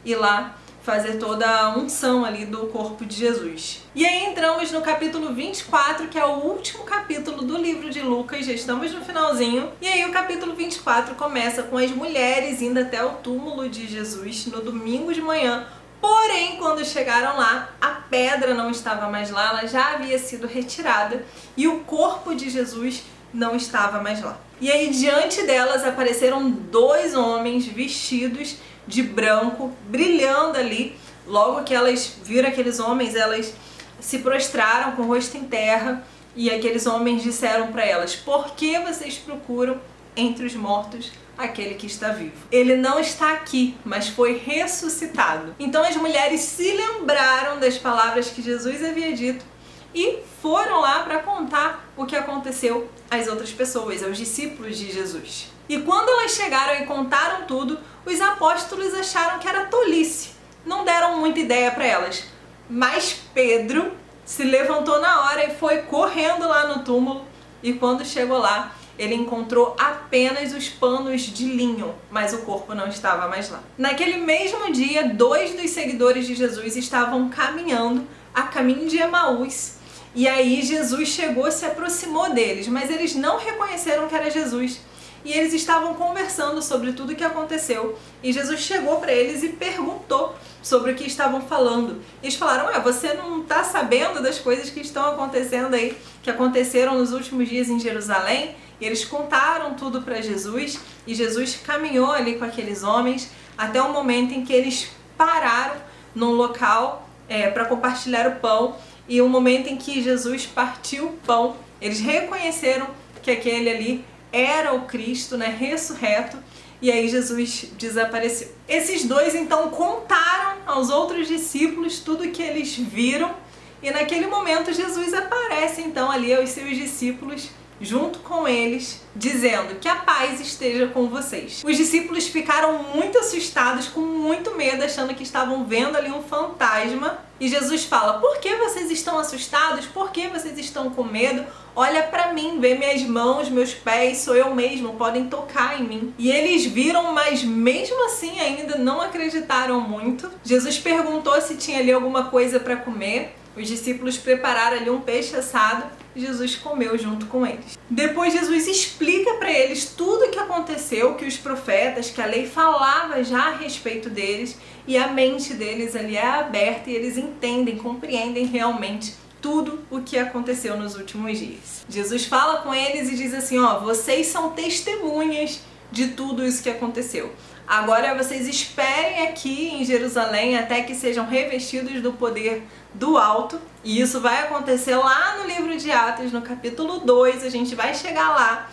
ir lá fazer toda a unção ali do corpo de Jesus. E aí entramos no capítulo 24, que é o último capítulo do livro de Lucas, já estamos no finalzinho. E aí o capítulo 24 começa com as mulheres indo até o túmulo de Jesus no domingo de manhã. Porém, quando chegaram lá, a pedra não estava mais lá, ela já havia sido retirada e o corpo de Jesus não estava mais lá. E aí diante delas apareceram 2 homens vestidos de branco, brilhando ali. Logo que elas viram aqueles homens, elas se prostraram com o rosto em terra e aqueles homens disseram para elas: por que vocês procuram entre os mortos aquele que está vivo? Ele não está aqui, mas foi ressuscitado. Então as mulheres se lembraram das palavras que Jesus havia dito e foram lá para contar o que aconteceu às outras pessoas, aos discípulos de Jesus. E quando elas chegaram e contaram tudo, os apóstolos acharam que era tolice. Não deram muita ideia para elas. Mas Pedro se levantou na hora e foi correndo lá no túmulo. E quando chegou lá, ele encontrou apenas os panos de linho, mas o corpo não estava mais lá. Naquele mesmo dia, 2 dos seguidores de Jesus estavam caminhando a caminho de Emaús. E aí Jesus chegou, se aproximou deles, mas eles não reconheceram que era Jesus. E eles estavam conversando sobre tudo o que aconteceu. E Jesus chegou para eles e perguntou sobre o que estavam falando. Eles falaram: você não está sabendo das coisas que estão acontecendo aí, que aconteceram nos últimos dias em Jerusalém? E eles contaram tudo para Jesus. E Jesus caminhou ali com aqueles homens até o momento em que eles pararam num local para compartilhar o pão. E o momento em que Jesus partiu o pão, eles reconheceram que aquele ali era o Cristo, né, ressurreto, e aí Jesus desapareceu. Esses 2 então contaram aos outros discípulos tudo o que eles viram, e naquele momento Jesus aparece então ali aos seus discípulos, junto com eles, dizendo que a paz esteja com vocês. Os discípulos ficaram muito assustados, com muito medo, achando que estavam vendo ali um fantasma. E Jesus fala: por que vocês estão assustados? Por que vocês estão com medo? Olha para mim, vê minhas mãos, meus pés, sou eu mesmo, podem tocar em mim. E eles viram, mas mesmo assim ainda não acreditaram muito. Jesus perguntou se tinha ali alguma coisa para comer. Os discípulos prepararam ali um peixe assado. Jesus comeu junto com eles. Depois Jesus explica para eles tudo o que aconteceu, que os profetas, que a lei falava já a respeito deles, e a mente deles ali é aberta e eles entendem, compreendem realmente tudo o que aconteceu nos últimos dias. Jesus fala com eles e diz assim: vocês são testemunhas de tudo isso que aconteceu. Agora vocês esperem aqui em Jerusalém até que sejam revestidos do poder do alto. E isso vai acontecer lá no livro de Atos, no capítulo 2. A gente vai chegar lá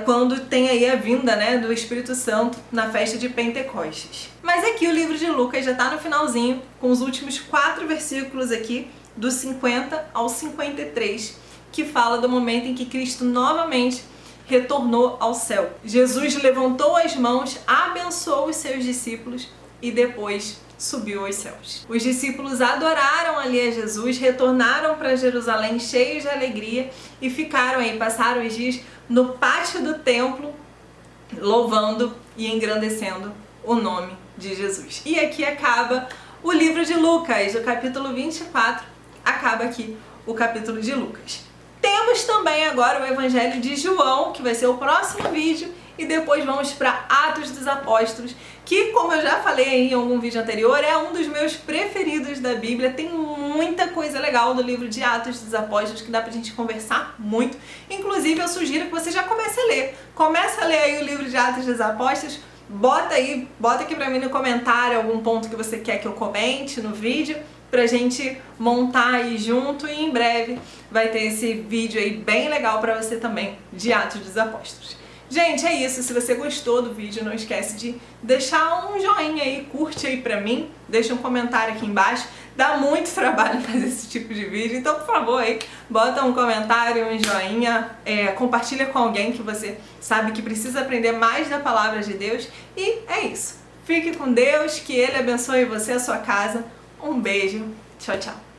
quando tem aí a vinda, né, do Espírito Santo na festa de Pentecostes. Mas aqui o livro de Lucas já está no finalzinho, com os últimos 4 versículos aqui, do 50 ao 53, que fala do momento em que Cristo novamente retornou ao céu. Jesus levantou as mãos, abençoou os seus discípulos e depois subiu aos céus. Os discípulos adoraram ali a Jesus, retornaram para Jerusalém cheios de alegria e ficaram aí, passaram os dias no pátio do templo, louvando e engrandecendo o nome de Jesus. E aqui acaba o livro de Lucas, o capítulo 24, acaba aqui o capítulo de Lucas. Temos também agora o Evangelho de João, que vai ser o próximo vídeo, e depois vamos para Atos dos Apóstolos, que, como eu já falei aí em algum vídeo anterior, é um dos meus preferidos da Bíblia. Tem muita coisa legal do livro de Atos dos Apóstolos que dá pra gente conversar muito. Inclusive, eu sugiro que você já comece a ler. Começa a ler aí o livro de Atos dos Apóstolos, bota aqui pra mim no comentário algum ponto que você quer que eu comente no vídeo, pra gente montar aí junto, e em breve vai ter esse vídeo aí bem legal pra você também de Atos dos Apóstolos. Gente, é isso. Se você gostou do vídeo, não esquece de deixar um joinha aí, curte aí pra mim, deixa um comentário aqui embaixo. Dá muito trabalho fazer esse tipo de vídeo, então por favor aí, bota um comentário, um joinha, compartilha com alguém que você sabe que precisa aprender mais da palavra de Deus. E é isso. Fique com Deus, que Ele abençoe você e a sua casa. Um beijo, tchau, tchau.